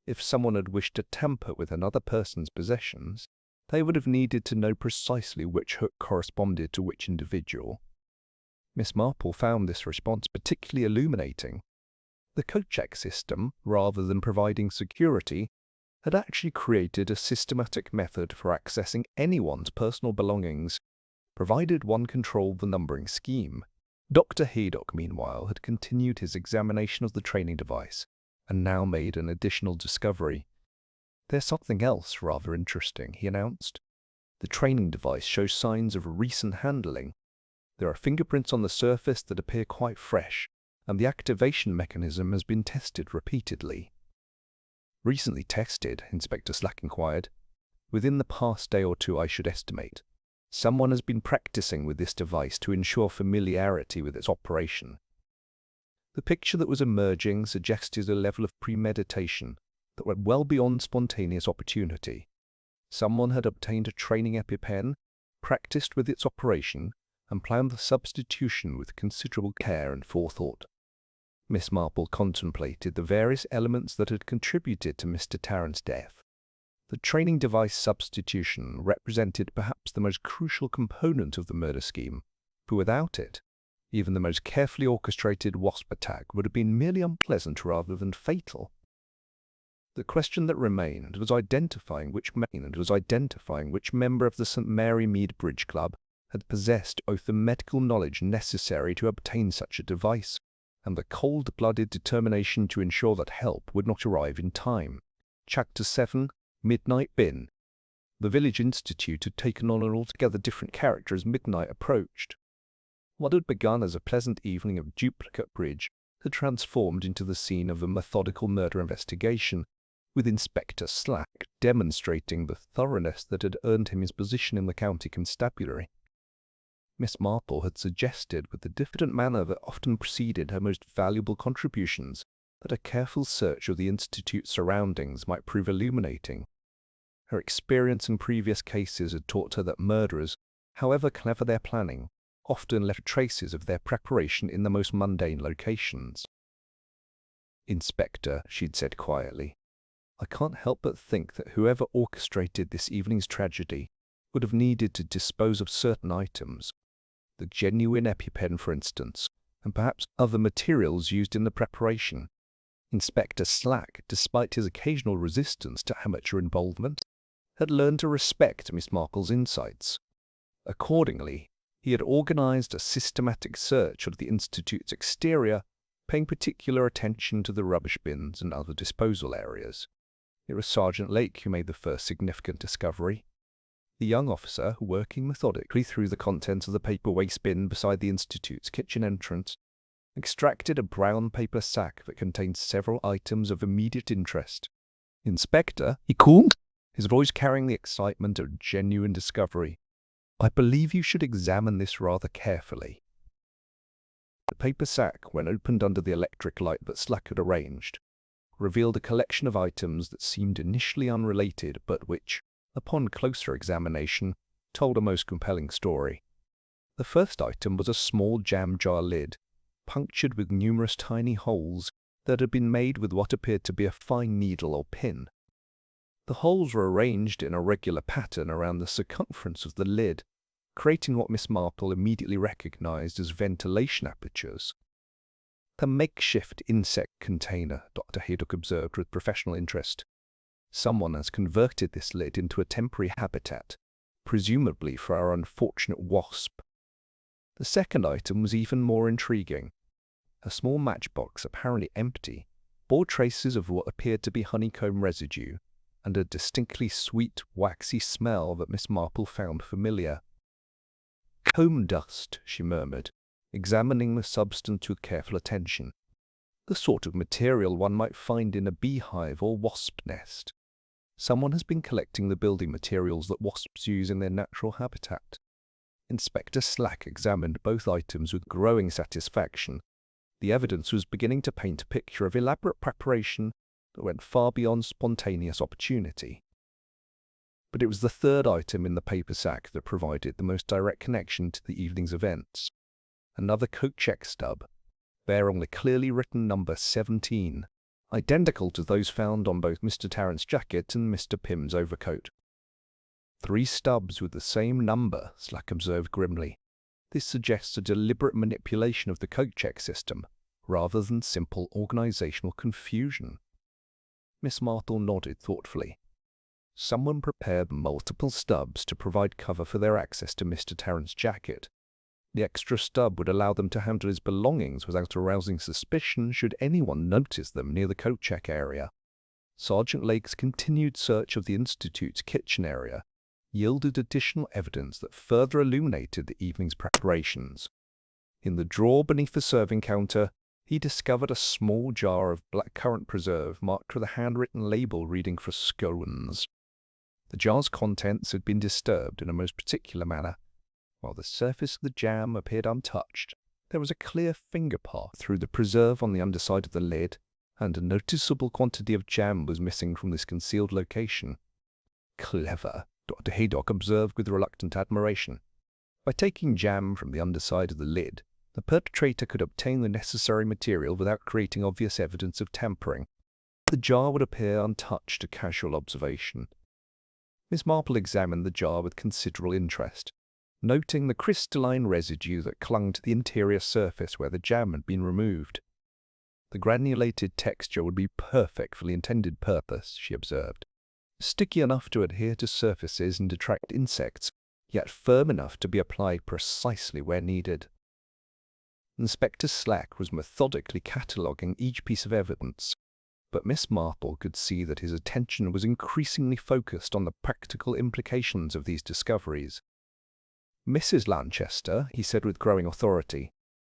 If someone had wished to tamper with another person's possessions, they would have needed to know precisely which hook corresponded to which individual." Miss Marple found this response particularly illuminating. The code check system, rather than providing security, had actually created a systematic method for accessing anyone's personal belongings, provided one controlled the numbering scheme. Dr. Haydock, meanwhile, had continued his examination of the training device, and now made an additional discovery. "There's something else rather interesting," he announced. "The training device shows signs of recent handling. There are fingerprints on the surface that appear quite fresh, and the activation mechanism has been tested repeatedly." "Recently tested?" Inspector Slack inquired. "Within the past day or two, I should estimate. Someone has been practicing with this device to ensure familiarity with its operation." The picture that was emerging suggested a level of premeditation that went well beyond spontaneous opportunity. Someone had obtained a training EpiPen, practiced with its operation, and planned the substitution with considerable care and forethought. Miss Marple contemplated the various elements that had contributed to Mr. Tarrant's death. The training device substitution represented perhaps the most crucial component of the murder scheme, for without it, even the most carefully orchestrated wasp attack would have been merely unpleasant rather than fatal. The question that remained was identifying which member of the St. Mary Mead Bridge Club had possessed both the medical knowledge necessary to obtain such a device and the cold-blooded determination to ensure that help would not arrive in time. Chapter 7, Midnight Bin. The village institute had taken on an altogether different character as midnight approached. What had begun as a pleasant evening of duplicate bridge had transformed into the scene of a methodical murder investigation, with Inspector Slack demonstrating the thoroughness that had earned him his position in the county constabulary. Miss Marple had suggested, with the diffident manner that often preceded her most valuable contributions, that a careful search of the Institute's surroundings might prove illuminating. Her experience in previous cases had taught her that murderers, however clever their planning, often left traces of their preparation in the most mundane locations. "Inspector," she'd said quietly, "I can't help but think that whoever orchestrated this evening's tragedy would have needed to dispose of certain items, the genuine EpiPen, for instance, and perhaps other materials used in the preparation." Inspector Slack, despite his occasional resistance to amateur involvement, had learned to respect Miss Marple's insights. Accordingly, he had organized a systematic search of the Institute's exterior, paying particular attention to the rubbish bins and other disposal areas. It was Sergeant Lake who made the first significant discovery. The young officer, working methodically through the contents of the paper waste bin beside the Institute's kitchen entrance, extracted a brown paper sack that contained several items of immediate interest. "Inspector," he called, his voice carrying the excitement of genuine discovery, "I believe you should examine this rather carefully." The paper sack, when opened under the electric light that Slack had arranged, revealed a collection of items that seemed initially unrelated but which, upon closer examination, told a most compelling story. The first item was a small jam jar lid, punctured with numerous tiny holes that had been made with what appeared to be a fine needle or pin. The holes were arranged in a regular pattern around the circumference of the lid, creating what Miss Marple immediately recognized as ventilation apertures. "The makeshift insect container," Dr. Haydock observed with professional interest. "Someone has converted this lid into a temporary habitat, presumably for our unfortunate wasp." The second item was even more intriguing. A small matchbox, apparently empty, bore traces of what appeared to be honeycomb residue and a distinctly sweet, waxy smell that Miss Marple found familiar. "Comb dust," she murmured, examining the substance with careful attention. "The sort of material one might find in a beehive or wasp nest. Someone has been collecting the building materials that wasps use in their natural habitat." Inspector Slack examined both items with growing satisfaction. The evidence was beginning to paint a picture of elaborate preparation that went far beyond spontaneous opportunity. But it was the third item in the paper sack that provided the most direct connection to the evening's events. Another coat check stub, bearing the clearly written number 17, identical to those found on both Mr. Tarrant's jacket and Mr. Pym's overcoat. "3 stubs with the same number," Slack observed grimly. "This suggests a deliberate manipulation of the coat check system, rather than simple organizational confusion." Miss Marple nodded thoughtfully. Someone prepared multiple stubs to provide cover for their access to Mr. Tarrant's jacket. The extra stub would allow them to handle his belongings without arousing suspicion should anyone notice them near the coat check area. Sergeant Lake's continued search of the Institute's kitchen area yielded additional evidence that further illuminated the evening's preparations. In the drawer beneath the serving counter, he discovered a small jar of blackcurrant preserve marked with a handwritten label reading for scones. The jar's contents had been disturbed in a most particular manner. While the surface of the jam appeared untouched, there was a clear finger path through the preserve on the underside of the lid, and a noticeable quantity of jam was missing from this concealed location. "Clever," Dr. Haydock observed with reluctant admiration. By taking jam from the underside of the lid, the perpetrator could obtain the necessary material without creating obvious evidence of tampering. The jar would appear untouched to casual observation. Miss Marple examined the jar with considerable interest, noting the crystalline residue that clung to the interior surface where the jam had been removed. "The granulated texture would be perfect for the intended purpose," she observed. "Sticky enough to adhere to surfaces and attract insects, yet firm enough to be applied precisely where needed." Inspector Slack was methodically cataloguing each piece of evidence, but Miss Marple could see that his attention was increasingly focused on the practical implications of these discoveries. "Mrs. Lanchester," he said with growing authority,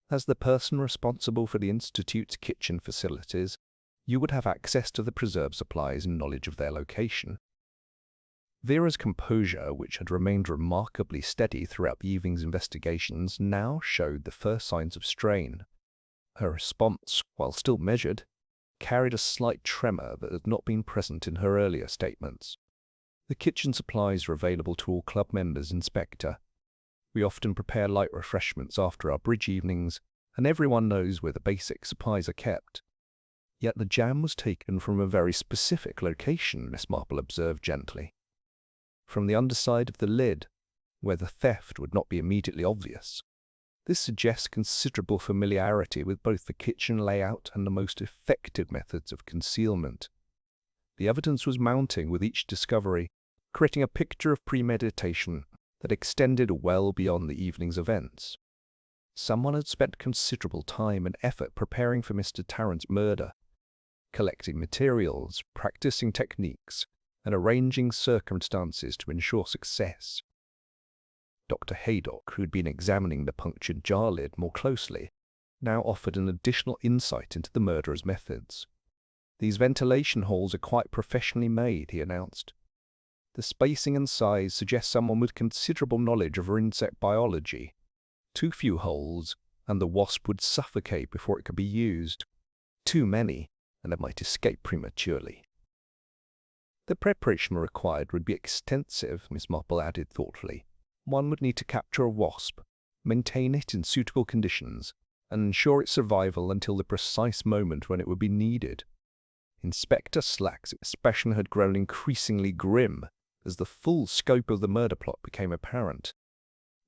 "as the person responsible for the Institute's kitchen facilities, you would have access to the preserve supplies and knowledge of their location." Vera's composure, which had remained remarkably steady throughout the evening's investigations, now showed the first signs of strain. Her response, while still measured, carried a slight tremor that had not been present in her earlier statements. "The kitchen supplies are available to all club members, Inspector. We often prepare light refreshments after our bridge evenings, and everyone knows where the basic supplies are kept." "Yet the jam was taken from a very specific location," Miss Marple observed gently. "From the underside of the lid, where the theft would not be immediately obvious. This suggests considerable familiarity with both the kitchen layout and the most effective methods of concealment." The evidence was mounting with each discovery, creating a picture of premeditation that extended well beyond the evening's events. Someone had spent considerable time and effort preparing for Mr. Tarrant's murder, collecting materials, practicing techniques, and arranging circumstances to ensure success. Dr. Haydock, who had been examining the punctured jar lid more closely, now offered an additional insight into the murderer's methods. "These ventilation holes are quite professionally made," he announced. "The spacing and size suggest someone with considerable knowledge of insect biology. Too few holes, and the wasp would suffocate before it could be used. Too many, and it might escape prematurely." "The preparation required would be extensive," Miss Marple added thoughtfully. "One would need to capture a wasp, maintain it in suitable conditions, and ensure its survival until the precise moment when it would be needed." Inspector Slack's expression had grown increasingly grim as the full scope of the murder plot became apparent.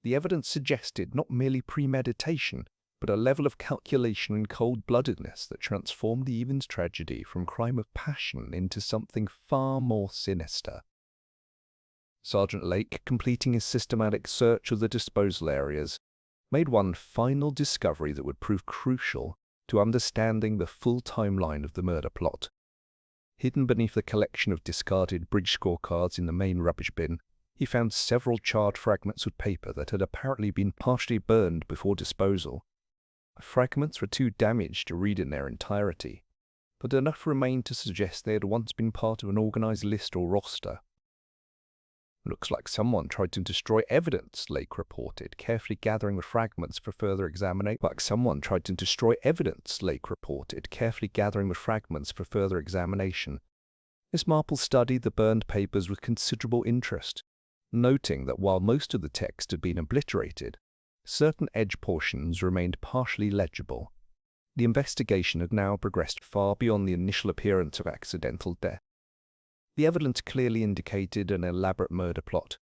The evidence suggested not merely premeditation, but a level of calculation and cold-bloodedness that transformed the evening's tragedy from crime of passion into something far more sinister. Sergeant Lake, completing his systematic search of the disposal areas, made one final discovery that would prove crucial to understanding the full timeline of the murder plot. Hidden beneath the collection of discarded bridge scorecards in the main rubbish bin, he found several charred fragments of paper that had apparently been partially burned before disposal. The fragments were too damaged to read in their entirety, but enough remained to suggest they had once been part of an organized list or roster. "Looks like someone tried to destroy evidence," Lake reported, carefully gathering the fragments for further examination. Miss Marple studied the burned papers with considerable interest, noting that while most of the text had been obliterated, certain edge portions remained partially legible. The investigation had now progressed far beyond the initial appearance of accidental death. The evidence clearly indicated an elaborate murder plot,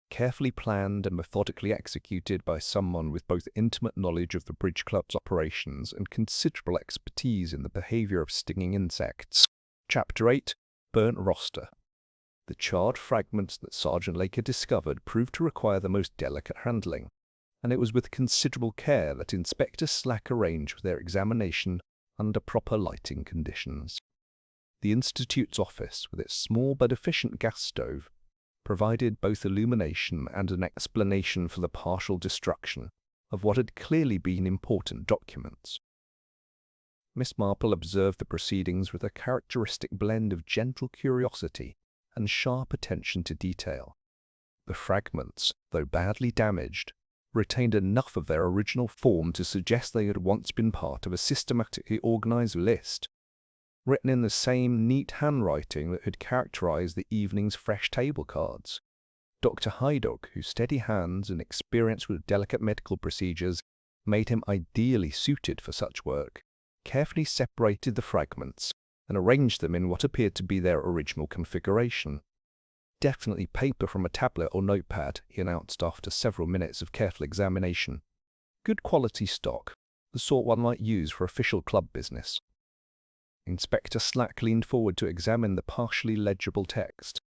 carefully planned and methodically executed by someone with both intimate knowledge of the Bridge Club's operations and considerable expertise in the behavior of stinging insects. Chapter 8. Burnt Roster. The charred fragments that Sergeant Lake had discovered proved to require the most delicate handling, and it was with considerable care that Inspector Slack arranged for their examination under proper lighting conditions. The Institute's office, with its small but efficient gas stove, provided both illumination and an explanation for the partial destruction of what had clearly been important documents. Miss Marple observed the proceedings with a characteristic blend of gentle curiosity and sharp attention to detail. The fragments, though badly damaged, retained enough of their original form to suggest they had once been part of a systematically organized list, written in the same neat handwriting that had characterized the evening's fresh table cards. Dr. Heidock, whose steady hands and experience with delicate medical procedures made him ideally suited for such work, carefully separated the fragments and arranged them in what appeared to be their original configuration. "Definitely paper from a tablet or notepad," he announced after several minutes of careful examination. "Good quality stock, the sort one might use for official club business." Inspector Slack leaned forward to examine the partially legible text,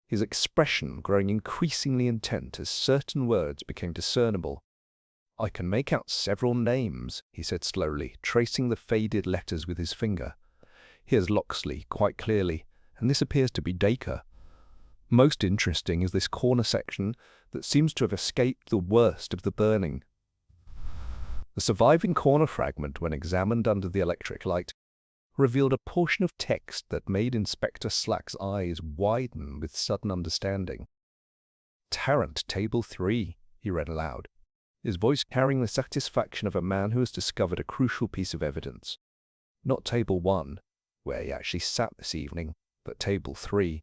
his expression growing increasingly intent as certain words became discernible. "I can make out several names," he said slowly, tracing the faded letters with his finger. "Here's Locksley, quite clearly, and this appears to be Dacre. Most interesting is this corner section that seems to have escaped the worst of the burning." The surviving corner fragment, when examined under the electric light, revealed a portion of text that made Inspector Slack's eyes widen with sudden understanding. "Tarrant, Table 3, he read aloud, his voice carrying the satisfaction of a man who has discovered a crucial piece of evidence. "Not Table 1, where he actually sat this evening, but Table 3.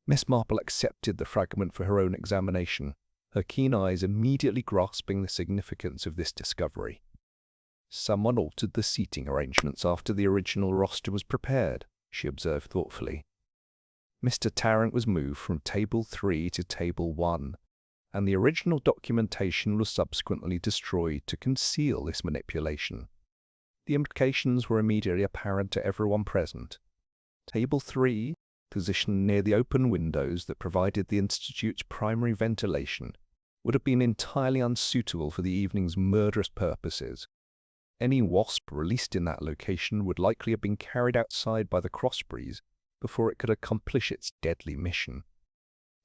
Miss Marple accepted the fragment for her own examination, her keen eyes immediately grasping the significance of this discovery. "Someone altered the seating arrangements after the original roster was prepared," she observed thoughtfully. "Mr. Tarrant was moved from Table 3 to Table 1, and the original documentation was subsequently destroyed to conceal this manipulation. The implications were immediately apparent to everyone present. Table 3, positioned near the open windows that provided the Institute's primary ventilation, would have been entirely unsuitable for the evening's murderous purposes. Any wasp released in that location would likely have been carried outside by the cross breeze before it could accomplish its deadly mission.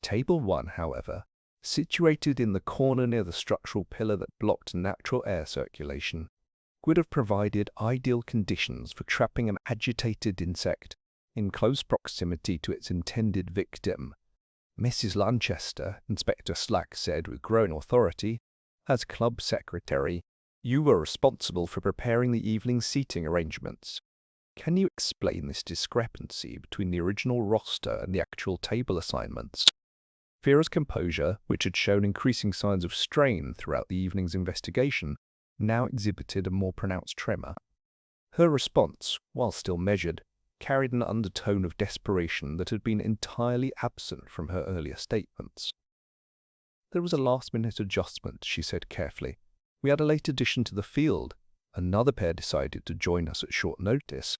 Table 1, however, situated in the corner near the structural pillar that blocked natural air circulation, would have provided ideal conditions for trapping an agitated insect in close proximity to its intended victim. Mrs. Lanchester, Inspector Slack said with growing authority, as club secretary, you were responsible for preparing the evening's seating arrangements. Can you explain this discrepancy between the original roster and the actual table assignments? Vera's composure, which had shown increasing signs of strain throughout the evening's investigation, now exhibited a more pronounced tremor. Her response, while still measured, carried an undertone of desperation that had been entirely absent from her earlier statements. There was a last-minute adjustment, she said carefully. We had a late addition to the field. Another pair decided to join us at short notice.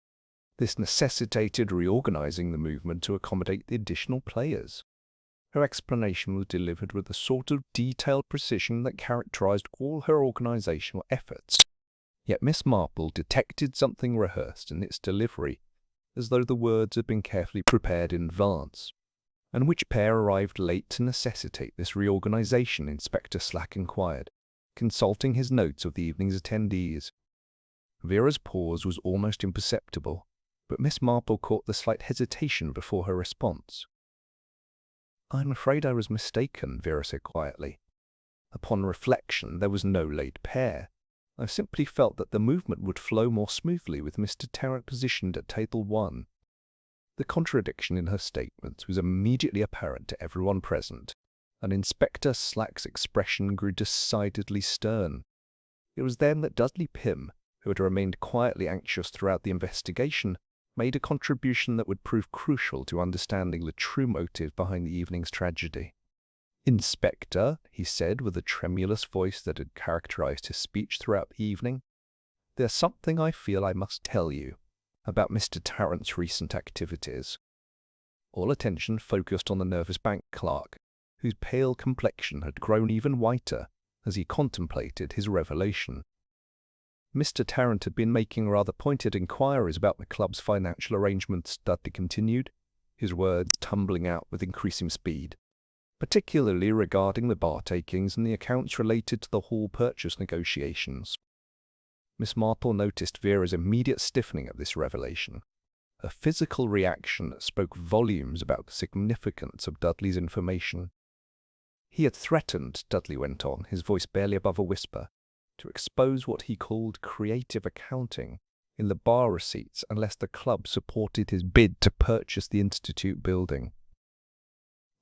This necessitated reorganizing the movement to accommodate the additional players. Her explanation was delivered with the sort of detailed precision that characterized all her organizational efforts. Yet Miss Marple detected something rehearsed in its delivery, as though the words had been carefully prepared in advance. And which pair arrived late to necessitate this reorganization? Inspector Slack inquired, consulting his notes of the evening's attendees. Vera's pause was almost imperceptible, but Miss Marple caught the slight hesitation before her response. I'm afraid I was mistaken, Vera said quietly. Upon reflection, there was no late pair. I simply felt that the movement would flow more smoothly with Mr. Tarrant positioned at table 1. The contradiction in her statements was immediately apparent to everyone present, and Inspector Slack's expression grew decidedly stern. It was then that Dudley Pym, who had remained quietly anxious throughout the investigation, made a contribution that would prove crucial to understanding the true motive behind the evening's tragedy. Inspector, he said with a tremulous voice that had characterized his speech throughout the evening, there's something I feel I must tell you about Mr. Tarrant's recent activities. All attention focused on the nervous bank clerk, whose pale complexion had grown even whiter as he contemplated his revelation. Mr. Tarrant had been making rather pointed inquiries about the club's financial arrangements, Dudley continued, his words tumbling out with increasing speed, particularly regarding the bar takings and the accounts related to the hall purchase negotiations. Miss Marple noticed Vera's immediate stiffening at this revelation, a physical reaction that spoke volumes about the significance of Dudley's information. He had threatened, Dudley went on, his voice barely above a whisper, to expose what he called creative accounting in the bar receipts unless the club supported his bid to purchase the Institute building.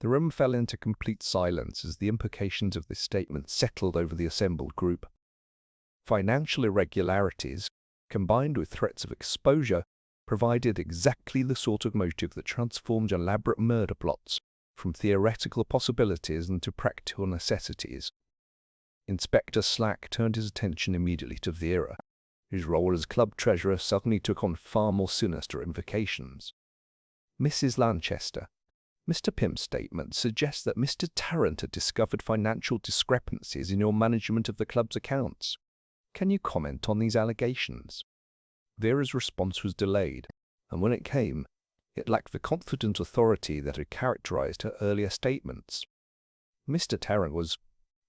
The room fell into complete silence as the implications of this statement settled over the assembled group. Financial irregularities, combined with threats of exposure, provided exactly the sort of motive that transformed elaborate murder plots from theoretical possibilities into practical necessities. Inspector Slack turned his attention immediately to Vera, whose role as club treasurer suddenly took on far more sinister implications. Mrs. Lanchester, Mr. Pym's statement suggests that Mr. Tarrant had discovered financial discrepancies in your management of the club's accounts. Can you comment on these allegations? Vera's response was delayed, and when it came, it lacked the confident authority that had characterized her earlier statements. Mr. Tarrant was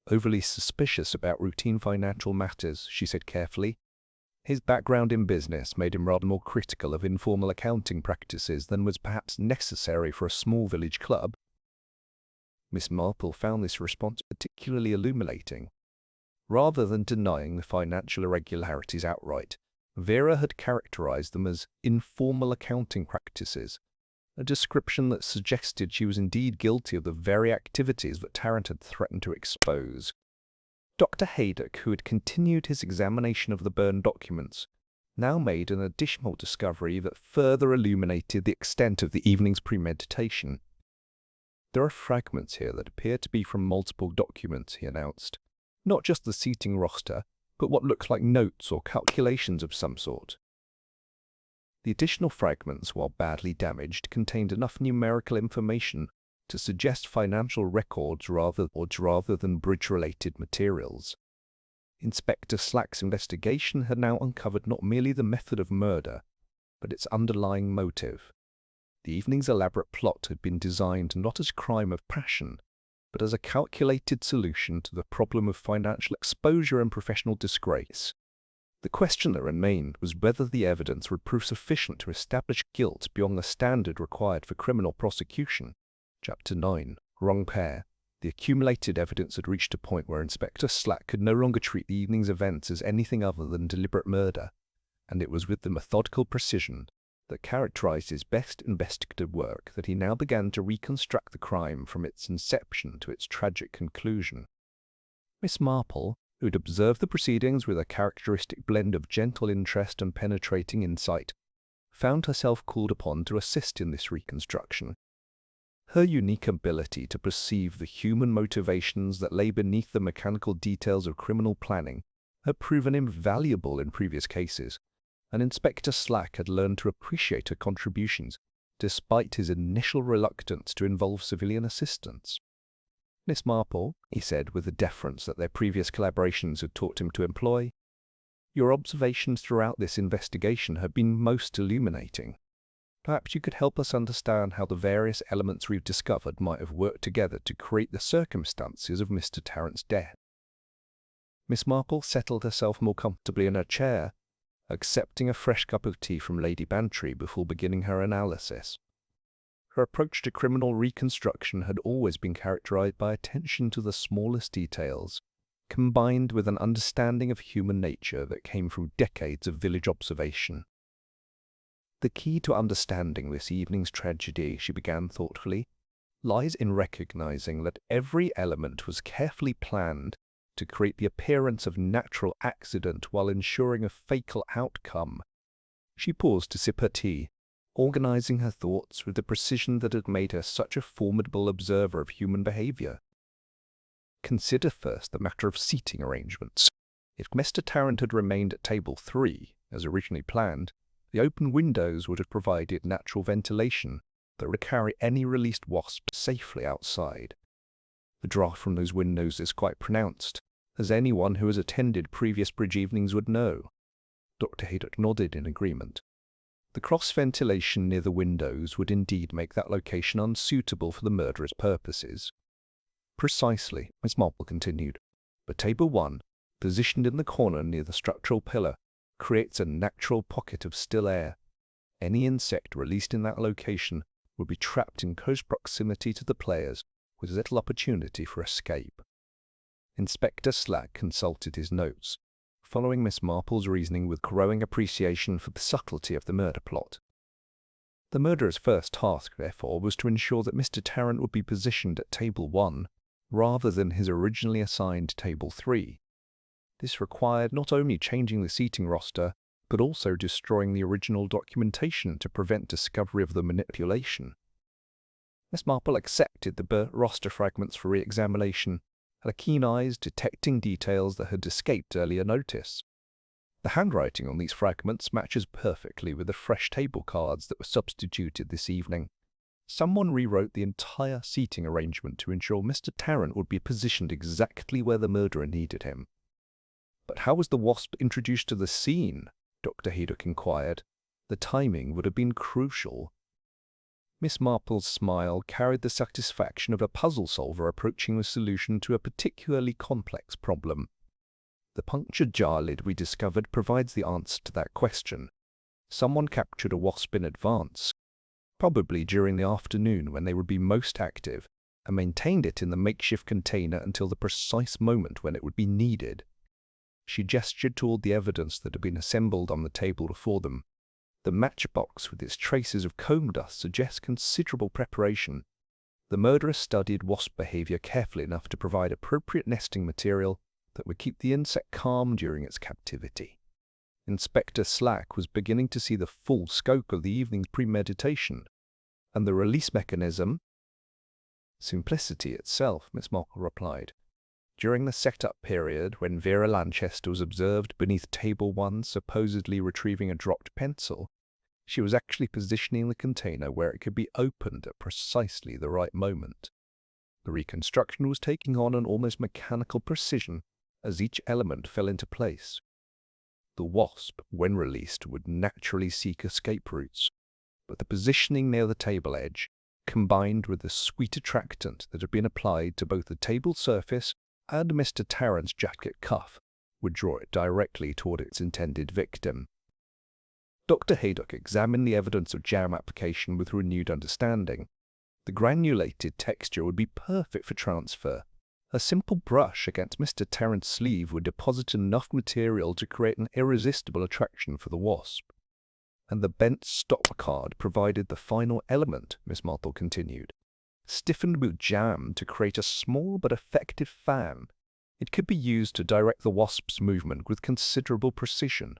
overly suspicious about routine financial matters, she said carefully. His background in business made him rather more critical of informal accounting practices than was perhaps necessary for a small village club. Miss Marple found this response particularly illuminating. Rather than denying the financial irregularities outright, Vera had characterized them as informal accounting practices, a description that suggested she was indeed guilty of the very activities that Tarrant had threatened to expose. Dr. Haydock, who had continued his examination of the burned documents, now made an additional discovery that further illuminated the extent of the evening's premeditation. There are fragments here that appear to be from multiple documents, he announced. Not just the seating roster, but what looked like notes or calculations of some sort. The additional fragments, while badly damaged, contained enough numerical information to suggest financial records rather than bridge-related materials. Inspector Slack's investigation had now uncovered not merely the method of murder, but its underlying motive. The evening's elaborate plot had been designed not as crime of passion, but as a calculated solution to the problem of financial exposure and professional disgrace. The question that remained was whether the evidence would prove sufficient to establish guilt beyond the standard required for criminal prosecution. Chapter 9. Wrong Pair. The accumulated evidence had reached a point where Inspector Slack could no longer treat the evening's events as anything other than deliberate murder, and it was with the methodical precision that characterized his best investigative work that he now began to reconstruct the crime from its inception to its tragic conclusion. Miss Marple, who had observed the proceedings with a characteristic blend of gentle interest and penetrating insight, found herself called upon to assist in this reconstruction. Her unique ability to perceive the human motivations that lay beneath the mechanical details of criminal planning had proven invaluable in previous cases, and Inspector Slack had learned to appreciate her contributions, despite his initial reluctance to involve civilian assistance. "Miss Marple," he said with the deference that their previous collaborations had taught him to employ, "your observations throughout this investigation have been most illuminating. Perhaps you could help us understand how the various elements we've discovered might have worked together to create the circumstances of Mr. Tarrant's death." Miss Marple settled herself more comfortably in her chair, accepting a fresh cup of tea from Lady Bantry before beginning her analysis. Her approach to criminal reconstruction had always been characterized by attention to the smallest details, combined with an understanding of human nature that came from decades of village observation. "The key to understanding this evening's tragedy," she began thoughtfully, "lies in recognizing that every element was carefully planned to create the appearance of natural accident while ensuring a fatal outcome." She paused to sip her tea, organizing her thoughts with the precision that had made her such a formidable observer of human behavior. Consider first the matter of seating arrangements. If Mr. Tarrant had remained at table 3, as originally planned, the open windows would have provided natural ventilation that would carry any released wasps safely outside. The draught from those windows is quite pronounced, as anyone who has attended previous bridge evenings would know. Dr. Haydock nodded in agreement. The cross-ventilation near the windows would indeed make that location unsuitable for the murderer's purposes. "Precisely," Miss Marple continued. "But table 1, positioned in the corner near the structural pillar, creates a natural pocket of still air. Any insect released in that location would be trapped in close proximity to the players, with little opportunity for escape." Inspector Slack consulted his notes, following Miss Marple's reasoning with growing appreciation for the subtlety of the murder plot. The murderer's first task, therefore, was to ensure that Mr. Tarrant would be positioned at table 1, rather than his originally assigned table 3. This required not only changing the seating roster, but also destroying the original documentation to prevent discovery of the manipulation. Miss Marple accepted the roster fragments for re-examination, her keen eyes detecting details that had escaped earlier notice. The handwriting on these fragments matches perfectly with the fresh table cards that were substituted this evening. Someone rewrote the entire seating arrangement to ensure Mr. Tarrant would be positioned exactly where the murderer needed him. "But how was the wasp introduced to the scene?" Dr. Haydock inquired. "The timing would have been crucial." Miss Marple's smile carried the satisfaction of a puzzle solver approaching the solution to a particularly complex problem. "The punctured jar lid we discovered provides the answer to that question. Someone captured a wasp in advance, probably during the afternoon when they would be most active, and maintained it in the makeshift container until the precise moment when it would be needed." She gestured toward the evidence that had been assembled on the table before them. "The matchbox with its traces of comb dust suggests considerable preparation. The murderer studied wasp behavior carefully enough to provide appropriate nesting material that would keep the insect calm during its captivity." Inspector Slack was beginning to see the full scope of the evening's premeditation, and the release mechanism. "Simplicity itself," Miss Marple replied. "During the set-up period, when Vera Lanchester was observed beneath table 1 supposedly retrieving a dropped pencil, she was actually positioning the container where it could be opened at precisely the right moment. The reconstruction was taking on an almost mechanical precision as each element fell into place. The wasp, when released, would naturally seek escape routes, but the positioning near the table edge, combined with the sweet attractant that had been applied to both the table surface and Mr. Tarrant's jacket cuff, would draw it directly toward its intended victim. Dr. Haydock examined the evidence of jam application with renewed understanding. The granulated texture would be perfect for transfer. A simple brush against Mr. Tarrant's sleeve would deposit enough material to create an irresistible attraction for the wasp. And the bent stop card provided the final element, Miss Marple continued. Stiffened with jam to create a small but effective fan, it could be used to direct the wasp's movement with considerable precision.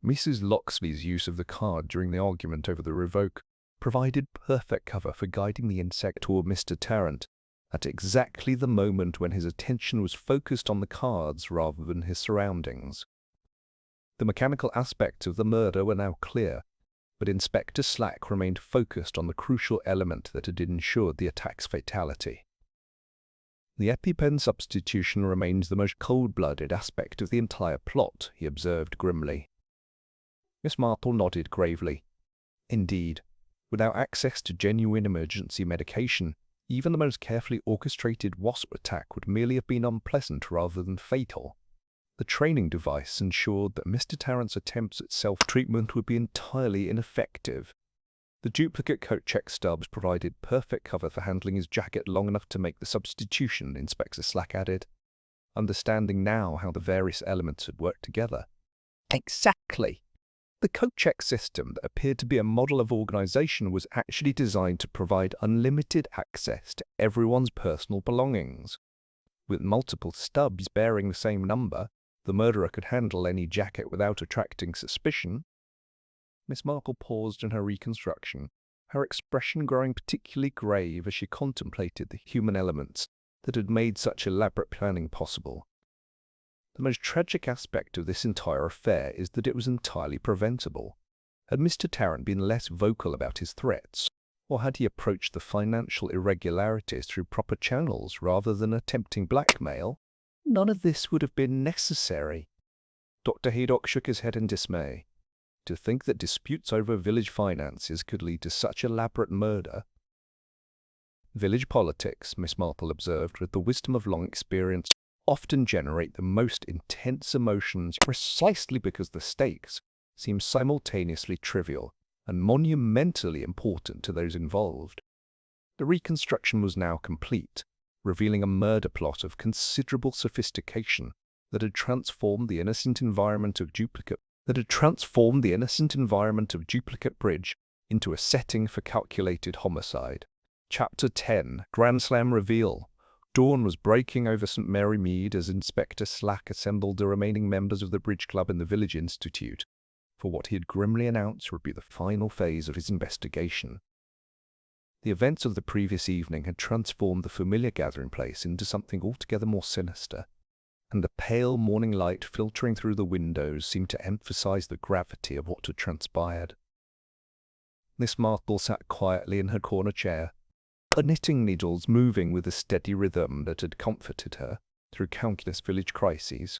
Mrs. Locksley's use of the card during the argument over the revoke provided perfect cover for guiding the insect toward Mr. Tarrant at exactly the moment when his attention was focused on the cards rather than his surroundings. The mechanical aspects of the murder were now clear, but Inspector Slack remained focused on the crucial element that had ensured the attack's fatality. The EpiPen substitution remains the most cold-blooded aspect of the entire plot, he observed grimly. Miss Marple nodded gravely. Indeed, without access to genuine emergency medication, even the most carefully orchestrated wasp attack would merely have been unpleasant rather than fatal. The training device ensured that Mr. Tarrant's attempts at self-treatment would be entirely ineffective. The duplicate coat check stubs provided perfect cover for handling his jacket long enough to make the substitution, Inspector Slack added, understanding now how the various elements had worked together. Exactly! The coat check system that appeared to be a model of organization was actually designed to provide unlimited access to everyone's personal belongings. With multiple stubs bearing the same number, the murderer could handle any jacket without attracting suspicion. Miss Marple paused in her reconstruction, her expression growing particularly grave as she contemplated the human elements that had made such elaborate planning possible. The most tragic aspect of this entire affair is that it was entirely preventable. Had Mr. Tarrant been less vocal about his threats, or had he approached the financial irregularities through proper channels rather than attempting blackmail, none of this would have been necessary. Dr. Haydock shook his head in dismay. To think that disputes over village finances could lead to such elaborate murder. Village politics, Miss Marple observed with the wisdom of long experience, often generate the most intense emotions precisely because the stakes seem simultaneously trivial and monumentally important to those involved. The reconstruction was now complete, revealing a murder plot of considerable sophistication that had transformed the innocent environment of duplicate bridge into a setting for calculated homicide. Chapter 10, Grand Slam Reveal. Dawn was breaking over St. Mary Mead as Inspector Slack assembled the remaining members of the bridge club in the village institute for what he had grimly announced would be the final phase of his investigation. The events of the previous evening had transformed the familiar gathering place into something altogether more sinister, and the pale morning light filtering through the windows seemed to emphasize the gravity of what had transpired. Miss Marple sat quietly in her corner chair, her knitting needles moving with a steady rhythm that had comforted her through countless village crises.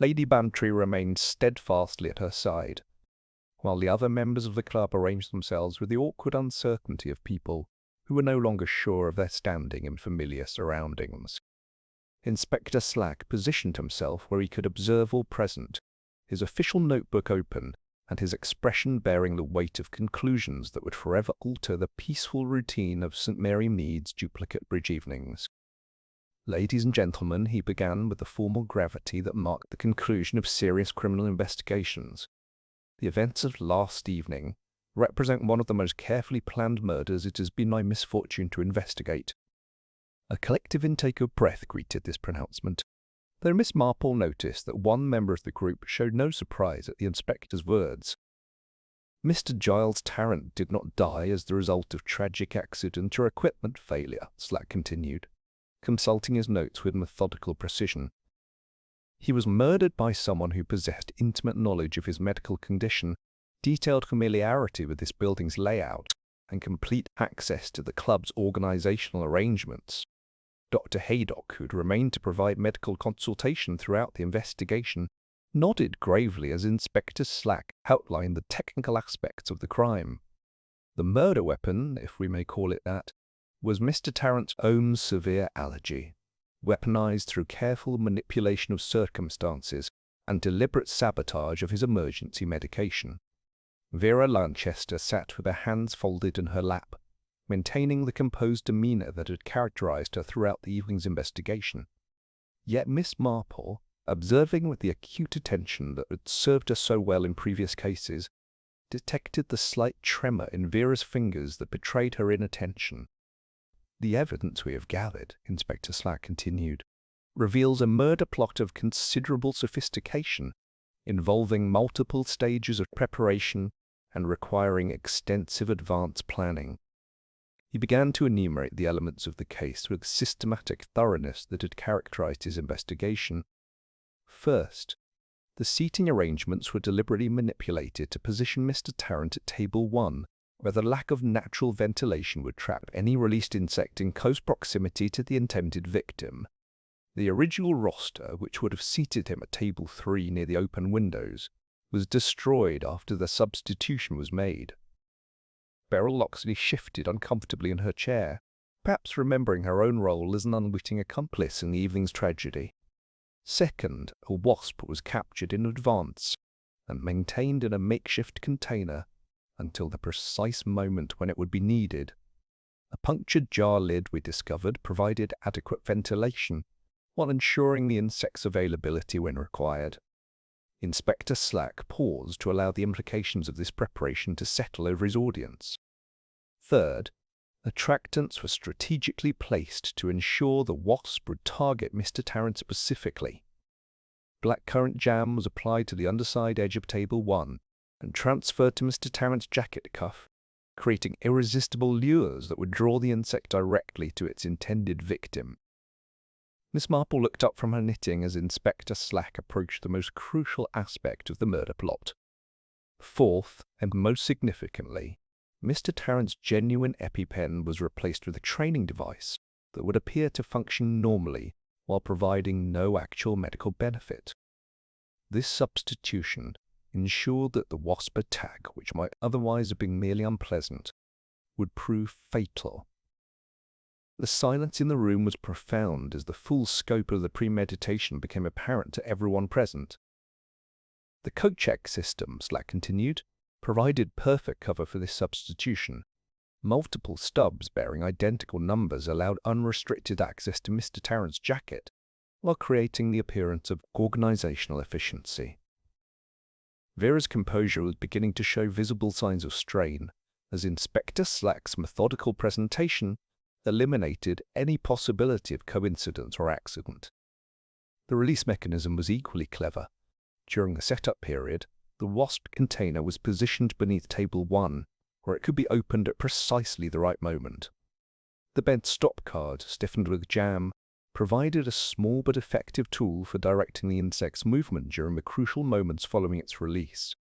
Lady Bantry remained steadfastly at her side, while the other members of the club arranged themselves with the awkward uncertainty of people who were no longer sure of their standing in familiar surroundings. Inspector Slack positioned himself where he could observe all present, his official notebook open, and his expression bearing the weight of conclusions that would forever alter the peaceful routine of St. Mary Mead's duplicate bridge evenings. Ladies and gentlemen, he began with the formal gravity that marked the conclusion of serious criminal investigations. The events of last evening represent one of the most carefully planned murders it has been my misfortune to investigate. A collective intake of breath greeted this pronouncement, though Miss Marple noticed that one member of the group showed no surprise at the inspector's words. Mr. Giles Tarrant did not die as the result of tragic accident or equipment failure, Slack continued, consulting his notes with methodical precision. He was murdered by someone who possessed intimate knowledge of his medical condition, detailed familiarity with this building's layout, and complete access to the club's organizational arrangements. Dr. Haydock, who had remained to provide medical consultation throughout the investigation, nodded gravely as Inspector Slack outlined the technical aspects of the crime. The murder weapon, if we may call it that, was Mr. Tarrant's own severe allergy, weaponized through careful manipulation of circumstances and deliberate sabotage of his emergency medication. Vera Lanchester sat with her hands folded in her lap, maintaining the composed demeanor that had characterized her throughout the evening's investigation. Yet Miss Marple, observing with the acute attention that had served her so well in previous cases, detected the slight tremor in Vera's fingers that betrayed her inattention. "The evidence we have gathered," Inspector Slack continued, "reveals a murder plot of considerable sophistication, involving multiple stages of preparation and requiring extensive advance planning." He began to enumerate the elements of the case with systematic thoroughness that had characterized his investigation. First, the seating arrangements were deliberately manipulated to position Mr. Tarrant at table 1, where the lack of natural ventilation would trap any released insect in close proximity to the intended victim. The original roster, which would have seated him at table 3 near the open windows, was destroyed after the substitution was made. Beryl Locksley shifted uncomfortably in her chair, perhaps remembering her own role as an unwitting accomplice in the evening's tragedy. Second, a wasp was captured in advance and maintained in a makeshift container until the precise moment when it would be needed. A punctured jar lid, we discovered, provided adequate ventilation, while ensuring the insect's availability when required. Inspector Slack paused to allow the implications of this preparation to settle over his audience. Third, attractants were strategically placed to ensure the wasp would target Mr. Tarrant specifically. Blackcurrant jam was applied to the underside edge of table 1 and transferred to Mr. Tarrant's jacket cuff, creating irresistible lures that would draw the insect directly to its intended victim. Miss Marple looked up from her knitting as Inspector Slack approached the most crucial aspect of the murder plot. Fourth, and most significantly, Mr. Tarrant's genuine EpiPen was replaced with a training device that would appear to function normally while providing no actual medical benefit. This substitution ensured that the wasp attack, which might otherwise have been merely unpleasant, would prove fatal. The silence in the room was profound as the full scope of the premeditation became apparent to everyone present. The coat check system, Slack continued, provided perfect cover for this substitution. Multiple stubs bearing identical numbers allowed unrestricted access to Mr. Tarrant's jacket, while creating the appearance of organizational efficiency. Vera's composure was beginning to show visible signs of strain, as Inspector Slack's methodical presentation eliminated any possibility of coincidence or accident. The release mechanism was equally clever. During the setup period, the wasp container was positioned beneath table 1, where it could be opened at precisely the right moment. The bent stop card, stiffened with jam, provided a small but effective tool for directing the insect's movement during the crucial moments following its release.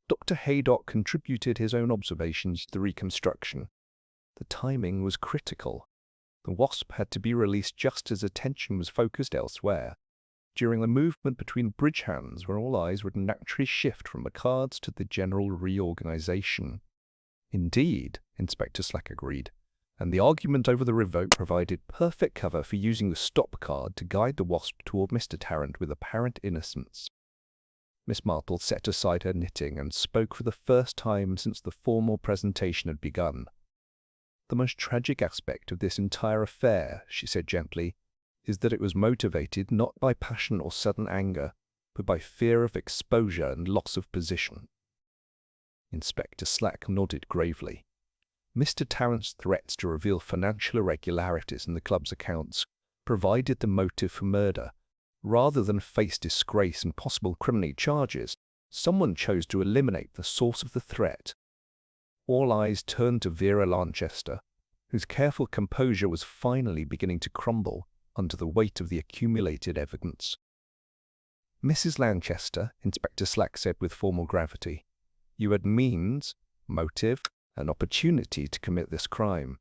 Dr. Haydock contributed his own observations to the reconstruction. The timing was critical. The wasp had to be released just as attention was focused elsewhere, during the movement between bridge hands where all eyes would naturally shift from the cards to the general reorganization. Indeed, Inspector Slack agreed, and the argument over the revoke provided perfect cover for using the stop card to guide the wasp toward Mr. Tarrant with apparent innocence. Miss Marple set aside her knitting and spoke for the first time since the formal presentation had begun. "The most tragic aspect of this entire affair," she said gently, "is that it was motivated not by passion or sudden anger, but by fear of exposure and loss of position." Inspector Slack nodded gravely. Mr. Tarrant's threats to reveal financial irregularities in the club's accounts provided the motive for murder. Rather than face disgrace and possible criminal charges, someone chose to eliminate the source of the threat. All eyes turned to Vera Lanchester, whose careful composure was finally beginning to crumble under the weight of the accumulated evidence. "Mrs. Lanchester," Inspector Slack said with formal gravity, "you had means, motive, and opportunity to commit this crime.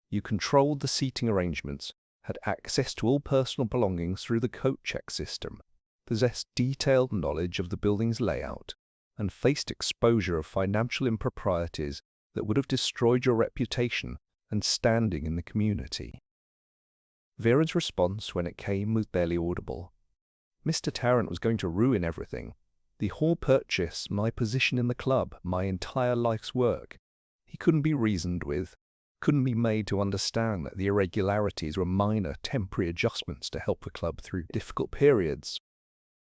You controlled the seating arrangements, had access to all personal belongings through the coat check system, possessed detailed knowledge of the building's layout, and faced exposure of financial improprieties that would have destroyed your reputation and standing in the community." Vera's response when it came was barely audible. Mr. Tarrant was going to ruin everything. The whole purchase, my position in the club, my entire life's work. He couldn't be reasoned with, couldn't be made to understand that the irregularities were minor, temporary adjustments to help the club through difficult periods.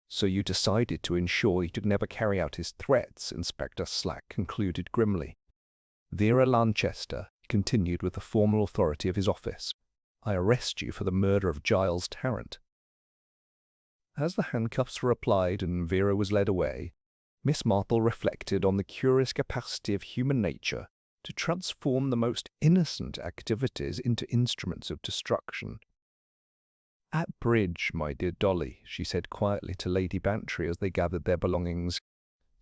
So you decided to ensure he could never carry out his threats, Inspector Slack concluded grimly. Vera Lanchester, he continued with the formal authority of his office, I arrest you for the murder of Giles Tarrant. As the handcuffs were applied and Vera was led away, Miss Marple reflected on the curious capacity of human nature to transform the most innocent activities into instruments of destruction. At bridge, my dear Dolly, she said quietly to Lady Bantry as they gathered their belongings,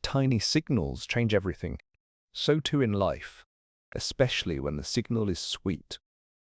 tiny signals change everything. So too in life, especially when the signal is sweet.